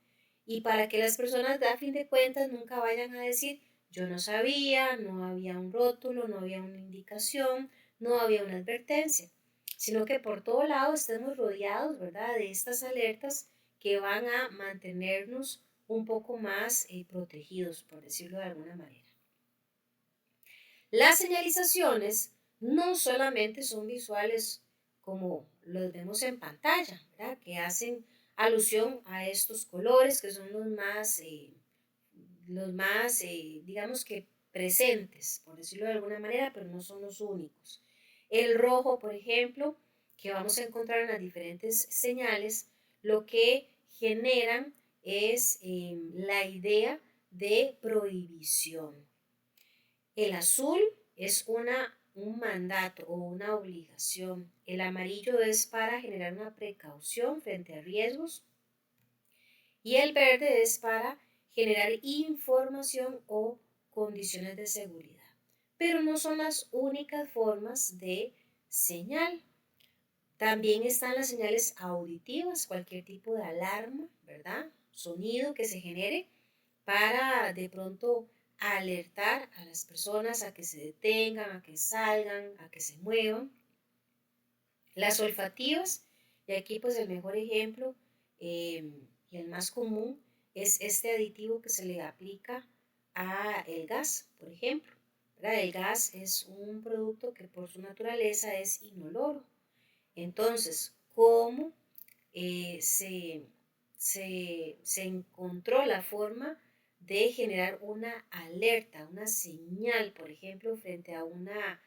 y para que las personas, a fin de cuentas, nunca vayan a decir, yo no sabía, no había un rótulo, no había una indicación, no había una advertencia, sino que por todo lado estemos rodeados, ¿verdad?, de estas alertas que van a mantenernos un poco más protegidos, por decirlo de alguna manera. Las señalizaciones no solamente son visuales como los vemos en pantalla, ¿verdad?, que hacen alusión a estos colores que son digamos que presentes, por decirlo de alguna manera, pero no son los únicos. El rojo, por ejemplo, que vamos a encontrar en las diferentes señales, lo que generan es la idea de prohibición. El azul es un mandato o una obligación. El amarillo es para generar una precaución frente a riesgos. Y el verde es para generar información o condiciones de seguridad. Pero no son las únicas formas de señal. También están las señales auditivas, cualquier tipo de alarma, ¿verdad? Sonido que se genere para de pronto alertar a las personas a que se detengan, a que salgan, a que se muevan. Las olfativas, y aquí pues el mejor ejemplo y el más común es este aditivo que se le aplica a el gas, por ejemplo, ¿verdad? El gas es un producto que por su naturaleza es inoloro. Entonces, ¿cómo se encontró la forma de generar una alerta, una señal, por ejemplo, frente a a una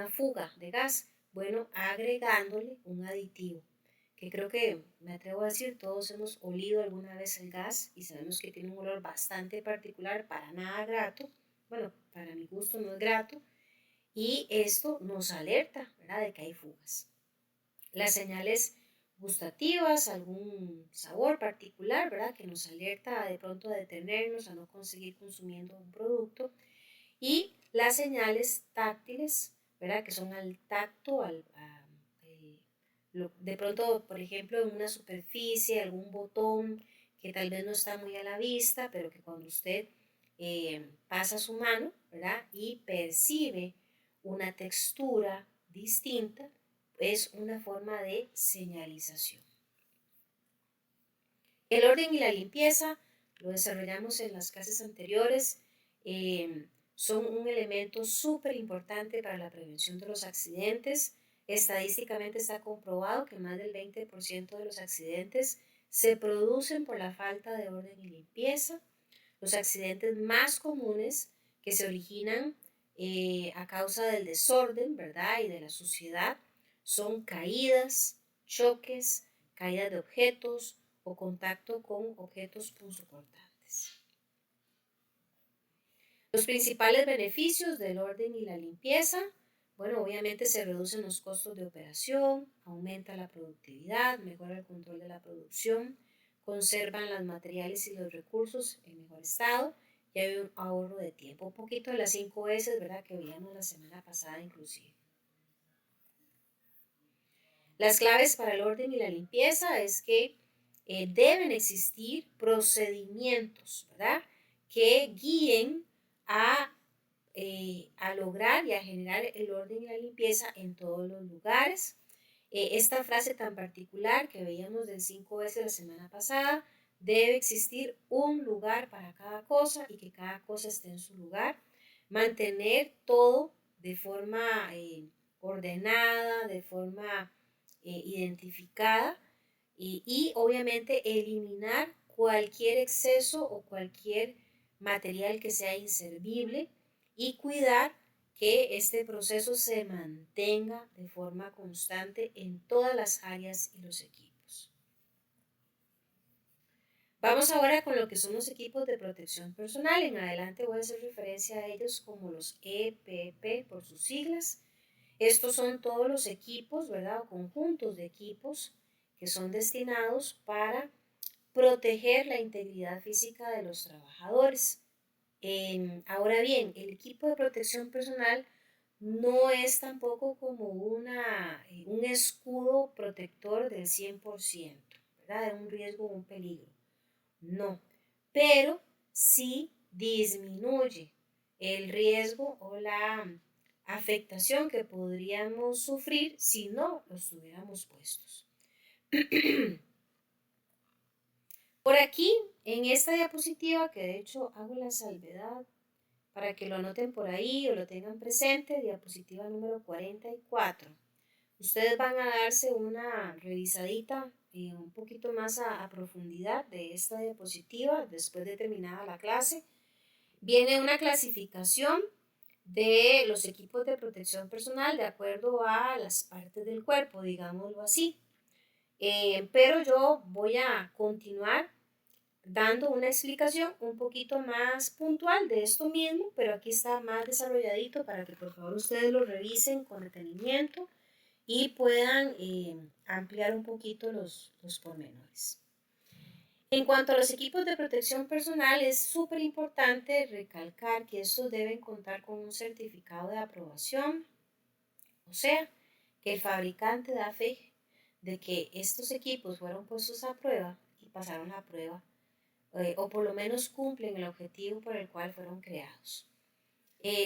fuga de gas? Bueno, agregándole un aditivo, que creo que me atrevo a decir, todos hemos olido alguna vez el gas y sabemos que tiene un olor bastante particular, para nada grato. Bueno, para mi gusto no es grato, y esto nos alerta, ¿verdad?, de que hay fugas. Las señales gustativas, algún sabor particular, ¿verdad?, que nos alerta de pronto a detenernos, a no conseguir consumiendo un producto. Y las señales táctiles, ¿verdad?, que son al tacto, de pronto, por ejemplo, en una superficie, algún botón que tal vez no está muy a la vista, pero que cuando usted pasa su mano, ¿verdad?, y percibe una textura distinta, es una forma de señalización. El orden y la limpieza, lo desarrollamos en las clases anteriores, son un elemento súper importante para la prevención de los accidentes. Estadísticamente está comprobado que más del 20% de los accidentes se producen por la falta de orden y limpieza. Los accidentes más comunes que se originan a causa del desorden, ¿verdad?, y de la suciedad, son caídas, choques, caídas de objetos o contacto con objetos punzocortantes. Los principales beneficios del orden y la limpieza, bueno, obviamente se reducen los costos de operación, aumenta la productividad, mejora el control de la producción, conservan los materiales y los recursos en mejor estado y hay un ahorro de tiempo. Un poquito de las 5 S, ¿verdad?, que veíamos la semana pasada inclusive. Las claves para el orden y la limpieza es que deben existir procedimientos, ¿verdad?, que guíen a lograr y a generar el orden y la limpieza en todos los lugares. Esta frase tan particular que veíamos del 5S la semana pasada, debe existir un lugar para cada cosa y que cada cosa esté en su lugar. Mantener todo de forma ordenada, de forma identificada y obviamente eliminar cualquier exceso o cualquier material que sea inservible y cuidar que este proceso se mantenga de forma constante en todas las áreas y los equipos. Vamos ahora con lo que son los equipos de protección personal. En adelante voy a hacer referencia a ellos como los EPP por sus siglas. Estos son todos los equipos, ¿verdad? O conjuntos de equipos que son destinados para proteger la integridad física de los trabajadores. Ahora bien, el equipo de protección personal no es tampoco como un escudo protector del 100%, ¿verdad? De un riesgo o un peligro. No, pero sí disminuye el riesgo o la afectación que podríamos sufrir si no los tuviéramos puestos. Por aquí, en esta diapositiva, que de hecho hago la salvedad para que lo anoten por ahí o lo tengan presente, diapositiva número 44. Ustedes van a darse una revisadita un poquito más a profundidad de esta diapositiva después de terminada la clase. Viene una clasificación de los equipos de protección personal de acuerdo a las partes del cuerpo, digámoslo así. Pero yo voy a continuar dando una explicación un poquito más puntual de esto mismo, pero aquí está más desarrolladito para que por favor ustedes lo revisen con detenimiento y puedan ampliar un poquito los pormenores. En cuanto a los equipos de protección personal, es súper importante recalcar que estos deben contar con un certificado de aprobación, o sea, que el fabricante da fe de que estos equipos fueron puestos a prueba y pasaron la prueba, o por lo menos cumplen el objetivo por el cual fueron creados.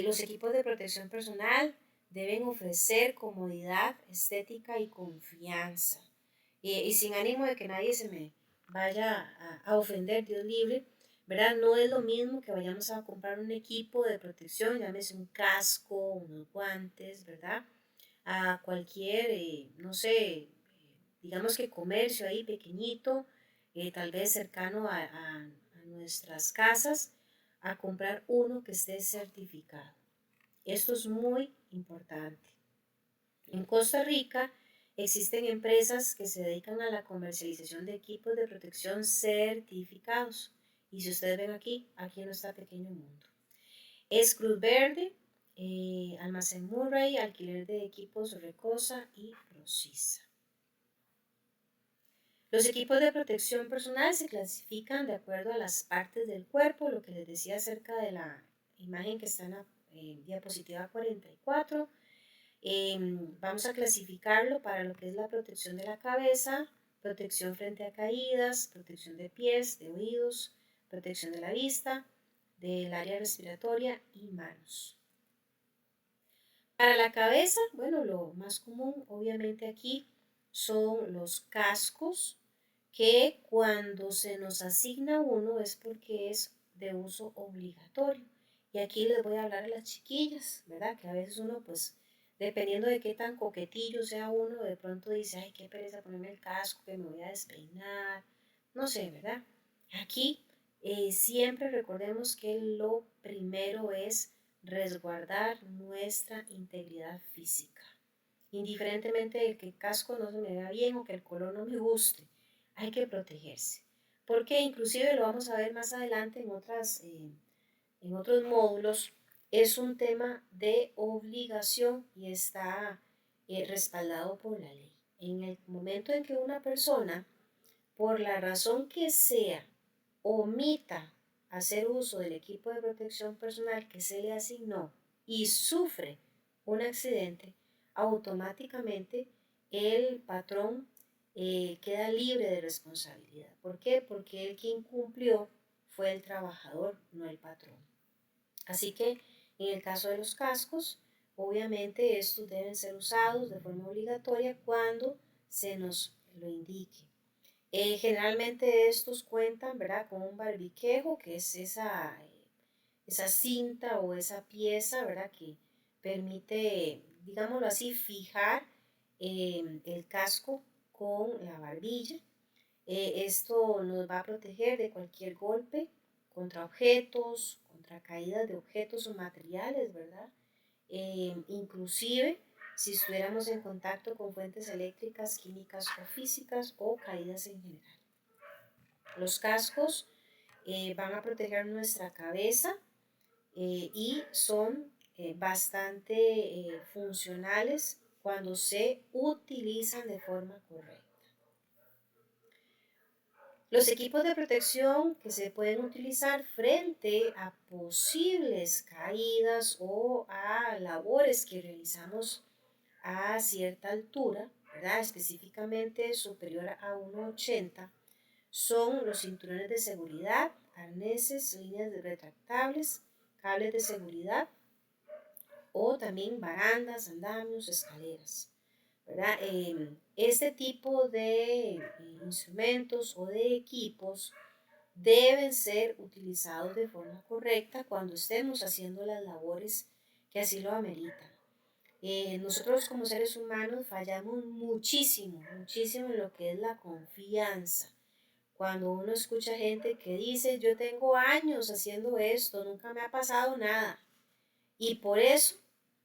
Los equipos de protección personal deben ofrecer comodidad, estética y confianza. Y sin ánimo de que nadie se me vaya a ofender, Dios libre, ¿verdad? No es lo mismo que vayamos a comprar un equipo de protección, llámese un casco, unos guantes, ¿verdad? A cualquier, no sé, digamos que comercio ahí pequeñito, tal vez cercano a nuestras casas, a comprar uno que esté certificado. Esto es muy importante. En Costa Rica existen empresas que se dedican a la comercialización de equipos de protección certificados. Y si ustedes ven aquí, aquí no está pequeño mundo. Es Cruz Verde, Almacén Murray, Alquiler de Equipos Recosa y Procisa. Los equipos de protección personal se clasifican de acuerdo a las partes del cuerpo, lo que les decía acerca de la imagen que está en la diapositiva 44. Vamos a clasificarlo para lo que es la protección de la cabeza, protección frente a caídas, protección de pies, de oídos, protección de la vista, del área respiratoria y manos. Para la cabeza, bueno, lo más común obviamente aquí son los cascos, que cuando se nos asigna uno es porque es de uso obligatorio. Y aquí les voy a hablar a las chiquillas, ¿verdad? Que a veces uno, pues, dependiendo de qué tan coquetillo sea uno, de pronto dice, ay, qué pereza ponerme el casco, que me voy a despeinar, no sé, ¿verdad? Aquí siempre recordemos que lo primero es resguardar nuestra integridad física. Indiferentemente de que el casco no se me vea bien o que el color no me guste, hay que protegerse. Porque inclusive lo vamos a ver más adelante en otros módulos, es un tema de obligación y está respaldado por la ley. En el momento en que una persona, por la razón que sea, omita hacer uso del equipo de protección personal que se le asignó y sufre un accidente, automáticamente el patrón queda libre de responsabilidad. ¿Por qué? Porque el que incumplió fue el trabajador, no el patrón. Así que en el caso de los cascos, obviamente estos deben ser usados de forma obligatoria cuando se nos lo indique. Generalmente estos cuentan, ¿verdad?, con un barbiquejo, que es esa cinta o esa pieza, ¿verdad?, que permite, digámoslo así, fijar el casco con la barbilla. Esto nos va a proteger de cualquier golpe contra objetos, contra caídas de objetos o materiales, ¿verdad? Inclusive si estuviéramos en contacto con fuentes eléctricas, químicas o físicas o caídas en general. Los cascos van a proteger nuestra cabeza y son bastante funcionales cuando se utilizan de forma correcta. Los equipos de protección que se pueden utilizar frente a posibles caídas o a labores que realizamos a cierta altura, ¿verdad?, específicamente superior a 1,80, son los cinturones de seguridad, arneses, líneas retractables, cables de seguridad o también barandas, andamios, escaleras, ¿verdad? Este tipo de instrumentos o de equipos deben ser utilizados de forma correcta cuando estemos haciendo las labores que así lo ameritan. Nosotros como seres humanos fallamos muchísimo, muchísimo en lo que es la confianza. Cuando uno escucha gente que dice, yo tengo años haciendo esto, nunca me ha pasado nada. Y por eso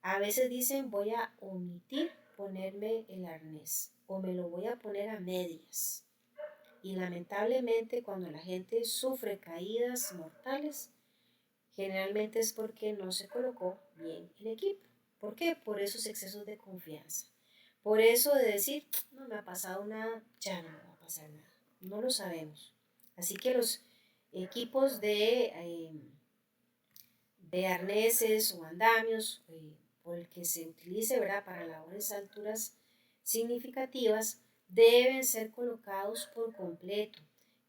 a veces dicen, voy a omitir ponerme el arnés o me lo voy a poner a medias. Y lamentablemente cuando la gente sufre caídas mortales, generalmente es porque no se colocó bien el equipo. ¿Por qué? Por esos excesos de confianza. Por eso de decir, no me ha pasado nada, ya no me va a pasar nada. No lo sabemos. Así que los equipos de arneses o andamios por el que se utilice, ¿verdad?, para labores a alturas significativas, deben ser colocados por completo.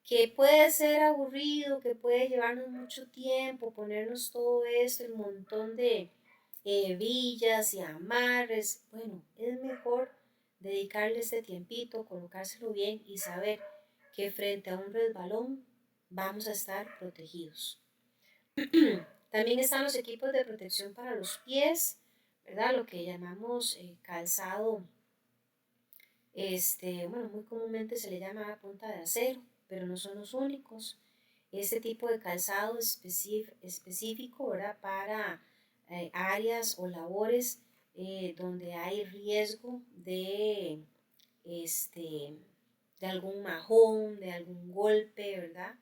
Que puede ser aburrido, que puede llevarnos mucho tiempo ponernos todo esto, el montón de hebillas y amarres. Bueno, es mejor dedicarle este tiempito, colocárselo bien y saber que frente a un resbalón vamos a estar protegidos. También están los equipos de protección para los pies, ¿verdad? Lo que llamamos calzado, bueno, muy comúnmente se le llama punta de acero, pero no son los únicos. Este tipo de calzado específico, ¿verdad?, para áreas o labores donde hay riesgo este, de algún majón, de algún golpe, ¿verdad?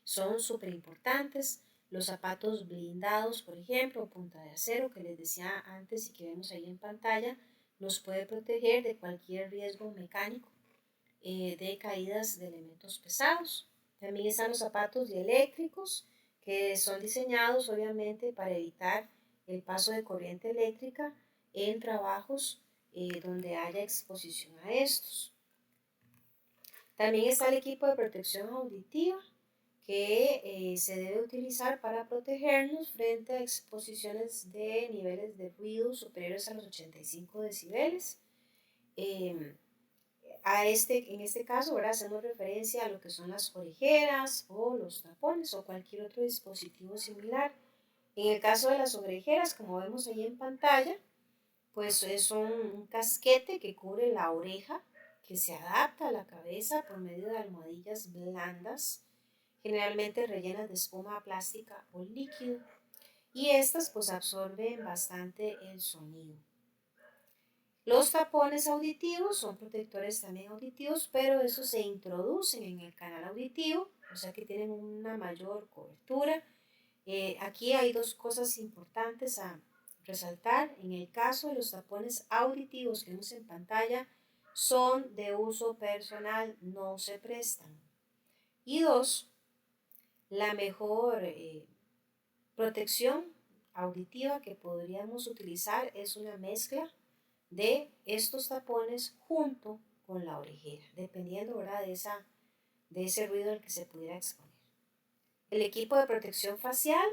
Son súper importantes. Los zapatos blindados, por ejemplo, punta de acero, que les decía antes y que vemos ahí en pantalla, nos puede proteger de cualquier riesgo mecánico, de caídas de elementos pesados. También están los zapatos dieléctricos, que son diseñados obviamente para evitar el paso de corriente eléctrica en trabajos donde haya exposición a estos. También está el equipo de protección auditiva, que se debe utilizar para protegernos frente a exposiciones de niveles de ruido superiores a los 85 decibeles. En este caso, ¿verdad?, hacemos referencia a lo que son las orejeras o los tapones o cualquier otro dispositivo similar. En el caso de las orejeras, como vemos ahí en pantalla, pues es un casquete que cubre la oreja, que se adapta a la cabeza por medio de almohadillas blandas, generalmente rellenas de espuma plástica o líquido, y estas pues absorben bastante el sonido. Los tapones auditivos son protectores también auditivos, pero esos se introducen en el canal auditivo, o sea que tienen una mayor cobertura. Aquí hay dos cosas importantes a resaltar. En el caso de los tapones auditivos que vemos en pantalla, son de uso personal, no se prestan. Y dos, la mejor protección auditiva que podríamos utilizar es una mezcla de estos tapones junto con la orejera, dependiendo, ¿verdad?, de ese ruido al que se pudiera exponer. El equipo de protección facial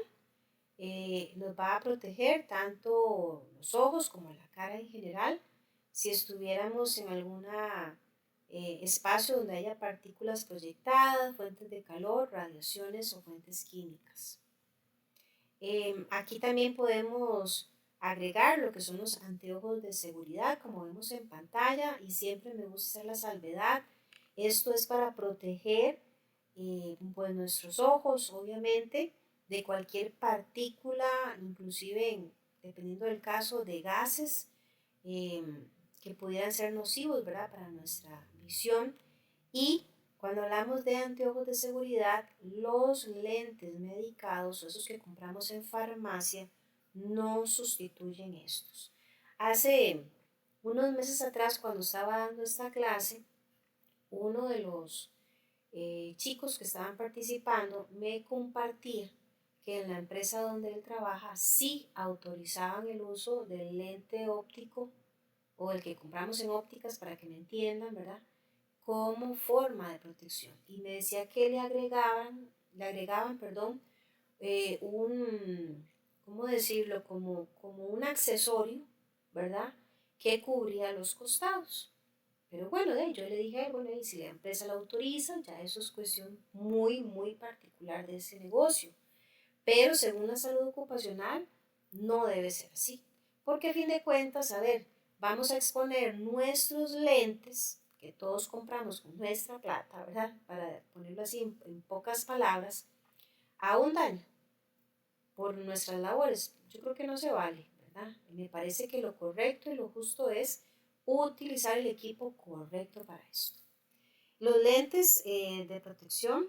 nos va a proteger tanto los ojos como la cara en general. Si estuviéramos en alguna espacio donde haya partículas proyectadas, fuentes de calor, radiaciones o fuentes químicas. Aquí también podemos agregar lo que son los anteojos de seguridad, como vemos en pantalla, y siempre me gusta hacer la salvedad. Esto es para proteger pues nuestros ojos, obviamente, de cualquier partícula, inclusive dependiendo del caso, de gases eh, que pudieran ser nocivos, ¿verdad?, para nuestra visión. Y cuando hablamos de anteojos de seguridad, los lentes medicados o esos que compramos en farmacia no sustituyen estos. Hace unos meses atrás, cuando estaba dando esta clase, uno de los chicos que estaban participando me compartía que en la empresa donde él trabaja sí autorizaban el uso del lente óptico o el que compramos en ópticas, para que me entiendan, ¿verdad?, como forma de protección. Y me decía que le agregaban, perdón, ¿cómo decirlo? Como un accesorio, ¿verdad?, que cubría los costados. Pero bueno, yo le dije, bueno, y si la empresa la autoriza, ya eso es cuestión muy, muy particular de ese negocio. Pero según la salud ocupacional, no debe ser así. Porque a fin de cuentas, a ver, vamos a exponer nuestros lentes, que todos compramos con nuestra plata, ¿verdad?, para ponerlo así en pocas palabras, a un daño por nuestras labores. Yo creo que no se vale, ¿verdad? Me parece que lo correcto y lo justo es utilizar el equipo correcto para esto. Los lentes de protección,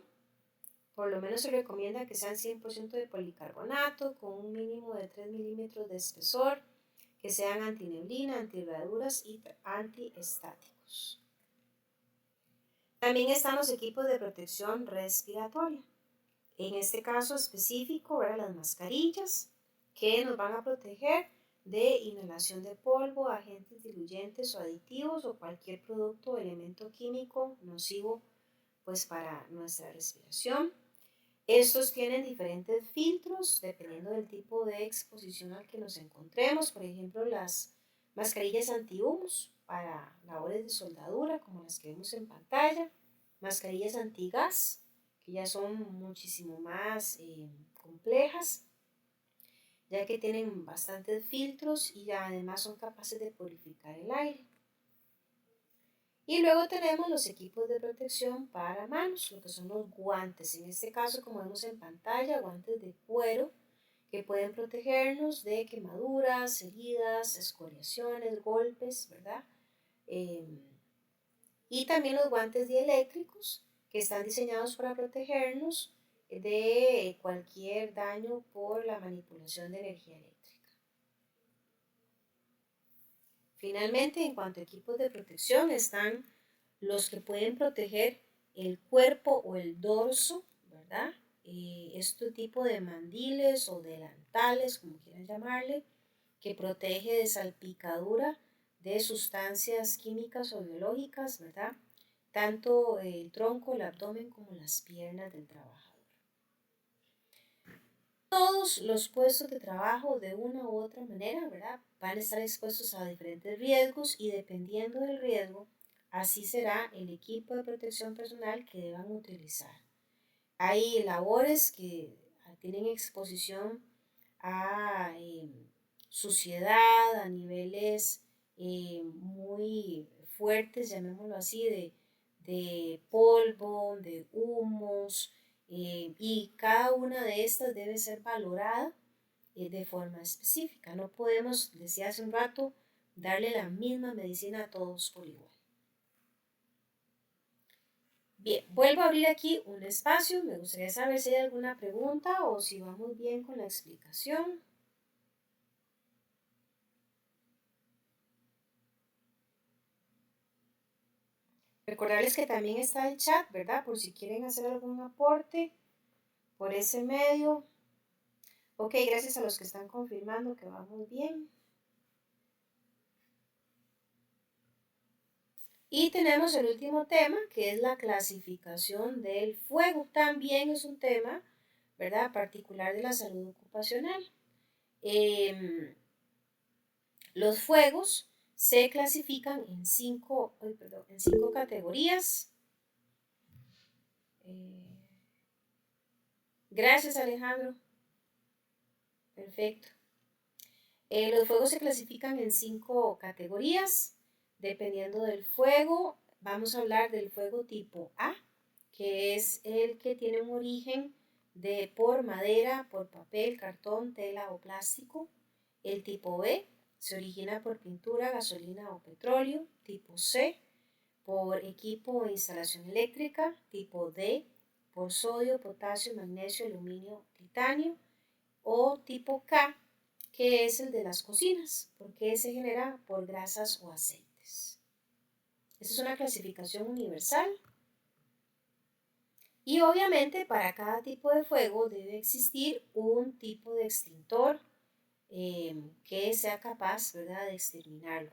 por lo menos se recomienda que sean 100% de policarbonato, con un mínimo de 3 milímetros de espesor, que sean antineblina, antirrayaduras y antiestáticos. También están los equipos de protección respiratoria. En este caso específico, ¿verdad?, las mascarillas, que nos van a proteger de inhalación de polvo, agentes diluyentes o aditivos o cualquier producto o elemento químico nocivo pues para nuestra respiración. Estos tienen diferentes filtros dependiendo del tipo de exposición al que nos encontremos. Por ejemplo, las mascarillas antihumos para labores de soldadura, como las que vemos en pantalla, mascarillas antigas, que ya son muchísimo más complejas, ya que tienen bastantes filtros y además son capaces de purificar el aire. Y luego tenemos los equipos de protección para manos, lo que son los guantes. En este caso, como vemos en pantalla, guantes de cuero que pueden protegernos de quemaduras, heridas, escoriaciones, golpes, ¿verdad? Y también los guantes dieléctricos, que están diseñados para protegernos de cualquier daño por la manipulación de energía eléctrica. Finalmente, en cuanto a equipos de protección, están los que pueden proteger el cuerpo o el dorso, ¿verdad? Este tipo de mandiles o delantales, como quieran llamarle, que protege de salpicadura de sustancias químicas o biológicas, ¿verdad?, tanto el tronco, el abdomen como las piernas del trabajador. Todos los puestos de trabajo de una u otra manera, ¿verdad?, van a estar expuestos a diferentes riesgos y dependiendo del riesgo, así será el equipo de protección personal que deban utilizar. Hay labores que tienen exposición a suciedad, a niveles muy fuertes, llamémoslo así, de polvo, de humos, y cada una de estas debe ser valorada de forma específica. No podemos, decía hace un rato, darle la misma medicina a todos por igual. Bien, vuelvo a abrir aquí un espacio. Me gustaría saber si hay alguna pregunta o si vamos bien con la explicación. Recordarles que también está el chat, ¿verdad?, por si quieren hacer algún aporte por ese medio. Ok, gracias a los que están confirmando que vamos bien. Y tenemos el último tema, que es la clasificación del fuego. También es un tema, ¿verdad?, particular de la salud ocupacional. Los fuegos se clasifican en cinco categorías. Gracias, Alejandro. Perfecto. Los fuegos se clasifican en 5 categorías. Dependiendo del fuego, vamos a hablar del fuego tipo A, que es el que tiene un origen por madera, por papel, cartón, tela o plástico. El tipo B se origina por pintura, gasolina o petróleo. Tipo C, por equipo o instalación eléctrica. Tipo D, por sodio, potasio, magnesio, aluminio, titanio. O tipo K, que es el de las cocinas, porque se genera por grasas o aceites. Esa es una clasificación universal. Y obviamente para cada tipo de fuego debe existir un tipo de extintor que sea capaz, ¿verdad?, de exterminarlo.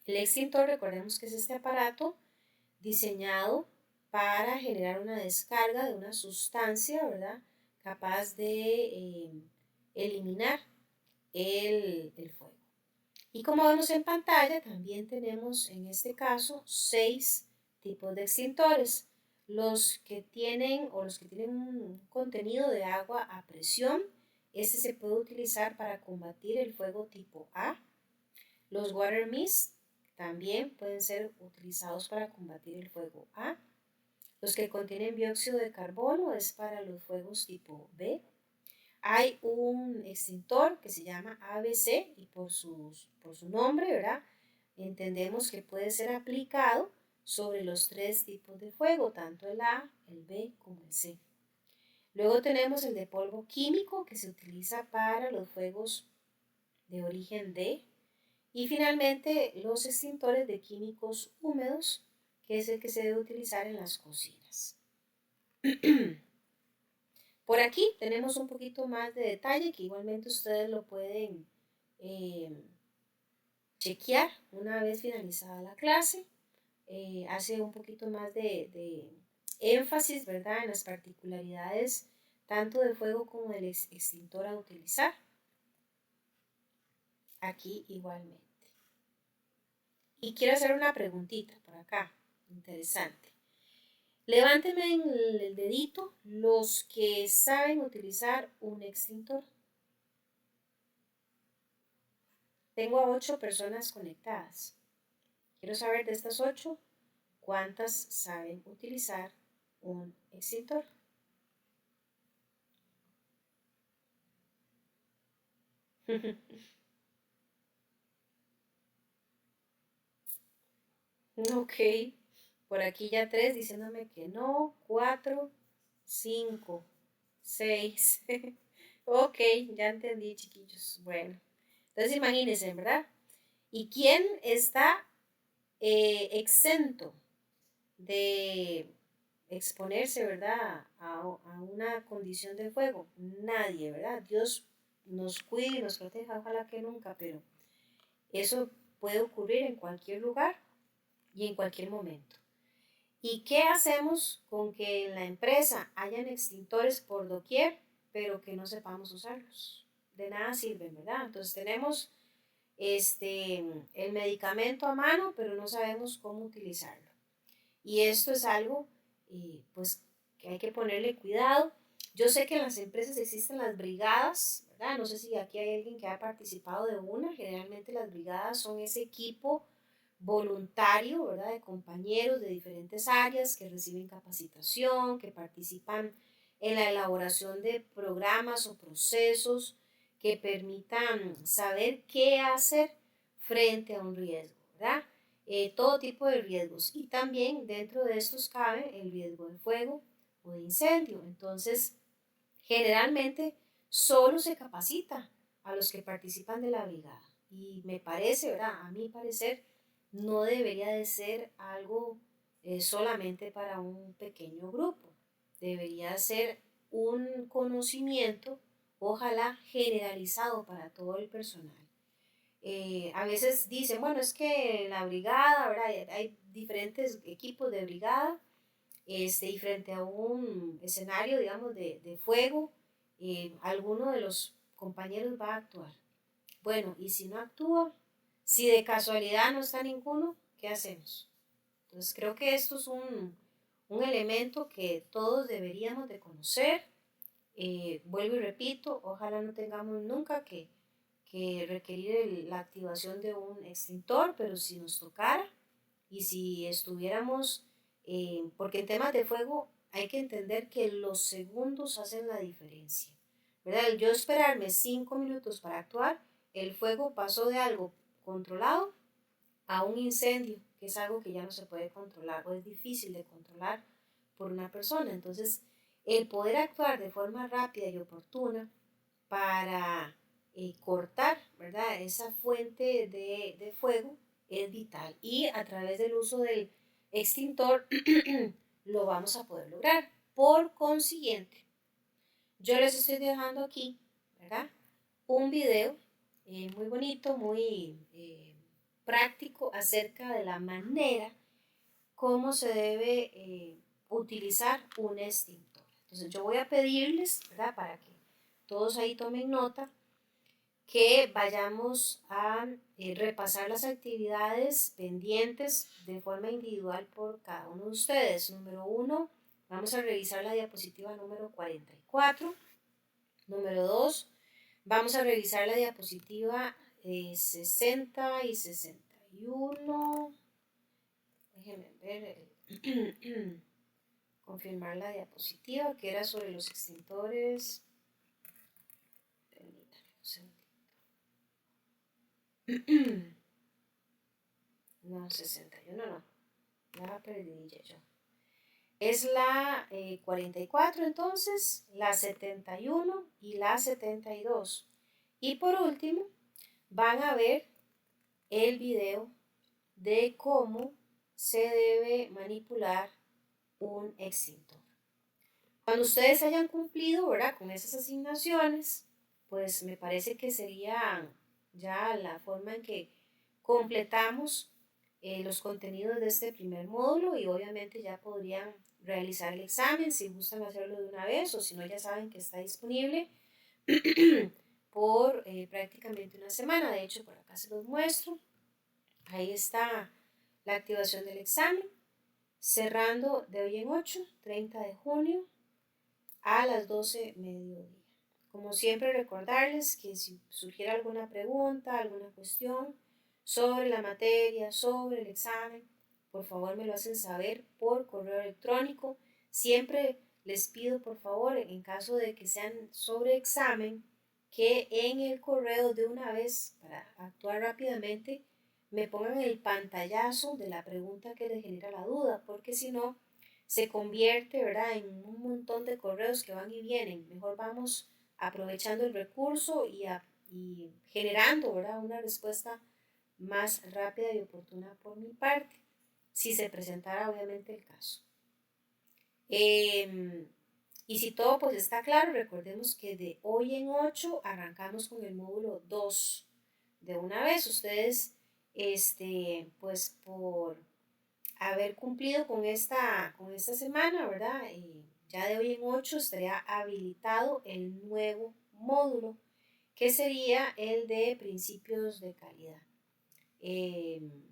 El extintor, recordemos que es este aparato diseñado para generar una descarga de una sustancia, ¿verdad?, capaz de eliminar el fuego. Y como vemos en pantalla, también tenemos en este caso 6 tipos de extintores. Los que tienen un contenido de agua a presión, este se puede utilizar para combatir el fuego tipo A. Los water mist también pueden ser utilizados para combatir el fuego A. Los que contienen dióxido de carbono es para los fuegos tipo B. Hay un extintor que se llama ABC y por su nombre, ¿verdad?, entendemos que puede ser aplicado sobre los 3 tipos de fuego, tanto el A, el B como el C. Luego tenemos el de polvo químico que se utiliza para los fuegos de origen D. Y finalmente los extintores de químicos húmedos, que es el que se debe utilizar en las cocinas. Por aquí tenemos un poquito más de detalle que igualmente ustedes lo pueden chequear una vez finalizada la clase. Hace un poquito más de énfasis, ¿verdad?, en las particularidades tanto del fuego como del extintor a utilizar. Aquí igualmente. Y quiero hacer una preguntita por acá, interesante. Levánteme el dedito los que saben utilizar un extintor. Tengo a 8 personas conectadas. Quiero saber de estas 8, ¿cuántas saben utilizar un extintor? Ok, por aquí ya 3 diciéndome que no, 4, 5, 6. Ok, ya entendí, chiquillos. Bueno, entonces imagínense, ¿verdad? ¿Y quién está exento de exponerse, ¿verdad?, a una condición de fuego? Nadie, ¿verdad? Dios nos cuide y nos proteja, ojalá que nunca, pero eso puede ocurrir en cualquier lugar y en cualquier momento. ¿Y qué hacemos con que en la empresa hayan extintores por doquier, pero que no sepamos usarlos? De nada sirven, ¿verdad? Entonces tenemos el medicamento a mano, pero no sabemos cómo utilizarlo. Y esto es algo, pues, que hay que ponerle cuidado. Yo sé que en las empresas existen las brigadas, ¿verdad? No sé si aquí hay alguien que ha participado de una. Generalmente las brigadas son ese equipo voluntario, ¿verdad?, de compañeros de diferentes áreas que reciben capacitación, que participan en la elaboración de programas o procesos que permitan saber qué hacer frente a un riesgo, ¿verdad? Todo tipo de riesgos, y también dentro de estos cabe el riesgo de fuego o de incendio. Entonces, generalmente solo se capacita a los que participan de la brigada, y me parece, ¿verdad?, a mi parecer, no debería de ser algo solamente para un pequeño grupo. Debería ser un conocimiento, ojalá generalizado para todo el personal. A veces dicen, bueno, es que en la brigada, ¿verdad?, hay diferentes equipos de brigada, y frente a un escenario, digamos, de fuego, alguno de los compañeros va a actuar. Bueno, y si no actúa, Si de casualidad no está ninguno, ¿qué hacemos? Entonces creo que esto es un elemento que todos deberíamos de conocer. Vuelvo y repito, ojalá no tengamos nunca que requerir la activación de un extintor, pero si nos tocara y si estuviéramos, porque en temas de fuego hay que entender que los segundos hacen la diferencia, ¿verdad? El yo esperarme 5 minutos para actuar, el fuego pasó de algo controlado a un incendio, que es algo que ya no se puede controlar o es difícil de controlar por una persona. Entonces, el poder actuar de forma rápida y oportuna para cortar, ¿verdad?, esa fuente de fuego es vital y a través del uso del extintor lo vamos a poder lograr. Por consiguiente, yo les estoy dejando aquí, ¿verdad?, un video muy bonito, muy práctico acerca de la manera cómo se debe utilizar un extintor. Entonces yo voy a pedirles, ¿verdad?, para que todos ahí tomen nota, que vayamos a repasar las actividades pendientes de forma individual por cada uno de ustedes. Número 1, vamos a revisar la diapositiva número 44. Número 2, vamos a revisar la diapositiva 60 y 61. Déjenme ver, confirmar la diapositiva que era sobre los extintores. Permítanme un segundito. No, 61 no. La perdí yo. Es la 44 entonces, la 71 y la 72. Y por último, van a ver el video de cómo se debe manipular un extintor. Cuando ustedes hayan cumplido, ¿verdad?, con esas asignaciones, pues me parece que sería ya la forma en que completamos los contenidos de este primer módulo y obviamente ya podrían realizar el examen si gustan hacerlo de una vez o si no ya saben que está disponible por prácticamente una semana. De hecho, por acá se los muestro. Ahí está la activación del examen, cerrando de hoy en 8, 30 de junio, a las 12 mediodía. Como siempre, recordarles que si surgiera alguna pregunta, alguna cuestión sobre la materia, sobre el examen, por favor me lo hacen saber por correo electrónico. Siempre les pido, por favor, en caso de que sean sobre examen, que en el correo de una vez, para actuar rápidamente, me pongan el pantallazo de la pregunta que les genera la duda, porque si no, se convierte, ¿verdad?, en un montón de correos que van y vienen. Mejor vamos aprovechando el recurso y generando, ¿verdad?, una respuesta más rápida y oportuna por mi parte, si se presentara obviamente el caso. Y si todo pues está claro, recordemos que de hoy en 8 arrancamos con el módulo 2 de una vez. Ustedes, pues por haber cumplido con esta semana, ¿verdad? Ya de hoy en 8 estaría habilitado el nuevo módulo, que sería el de principios de calidad. El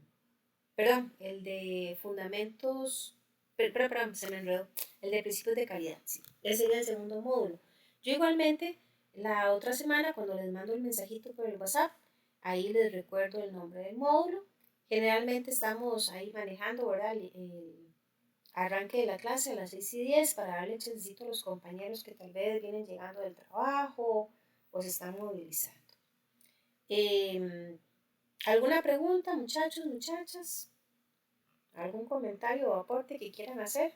de fundamentos, perdón, se me enredó, el de principios de calidad, sí, ese sería el segundo módulo. Yo igualmente, la otra semana, cuando les mando el mensajito por el WhatsApp, ahí les recuerdo el nombre del módulo. Generalmente estamos ahí manejando, ¿verdad?, el arranque de la clase a las 6:10 para darle chancecito a los compañeros que tal vez vienen llegando del trabajo o se están movilizando. ¿Alguna pregunta, muchachos, muchachas? ¿Algún comentario o aporte que quieran hacer?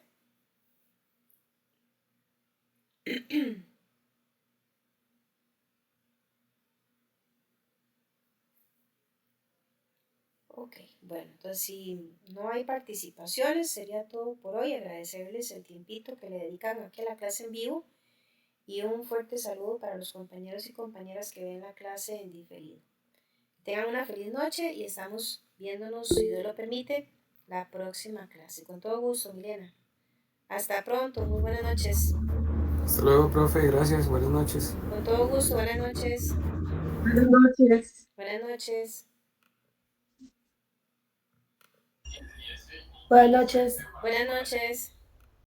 Ok, bueno, entonces si no hay participaciones, sería todo por hoy. Agradecerles el tiempito que le dedican aquí a la clase en vivo y un fuerte saludo para los compañeros y compañeras que ven la clase en diferido. Tengan una feliz noche y estamos viéndonos, si Dios lo permite, la próxima clase. Con todo gusto, Milena. Hasta pronto, muy buenas noches. Hasta luego, profe, gracias, buenas noches. Con todo gusto, buenas noches. Buenas noches. Buenas noches. Buenas noches. Buenas noches.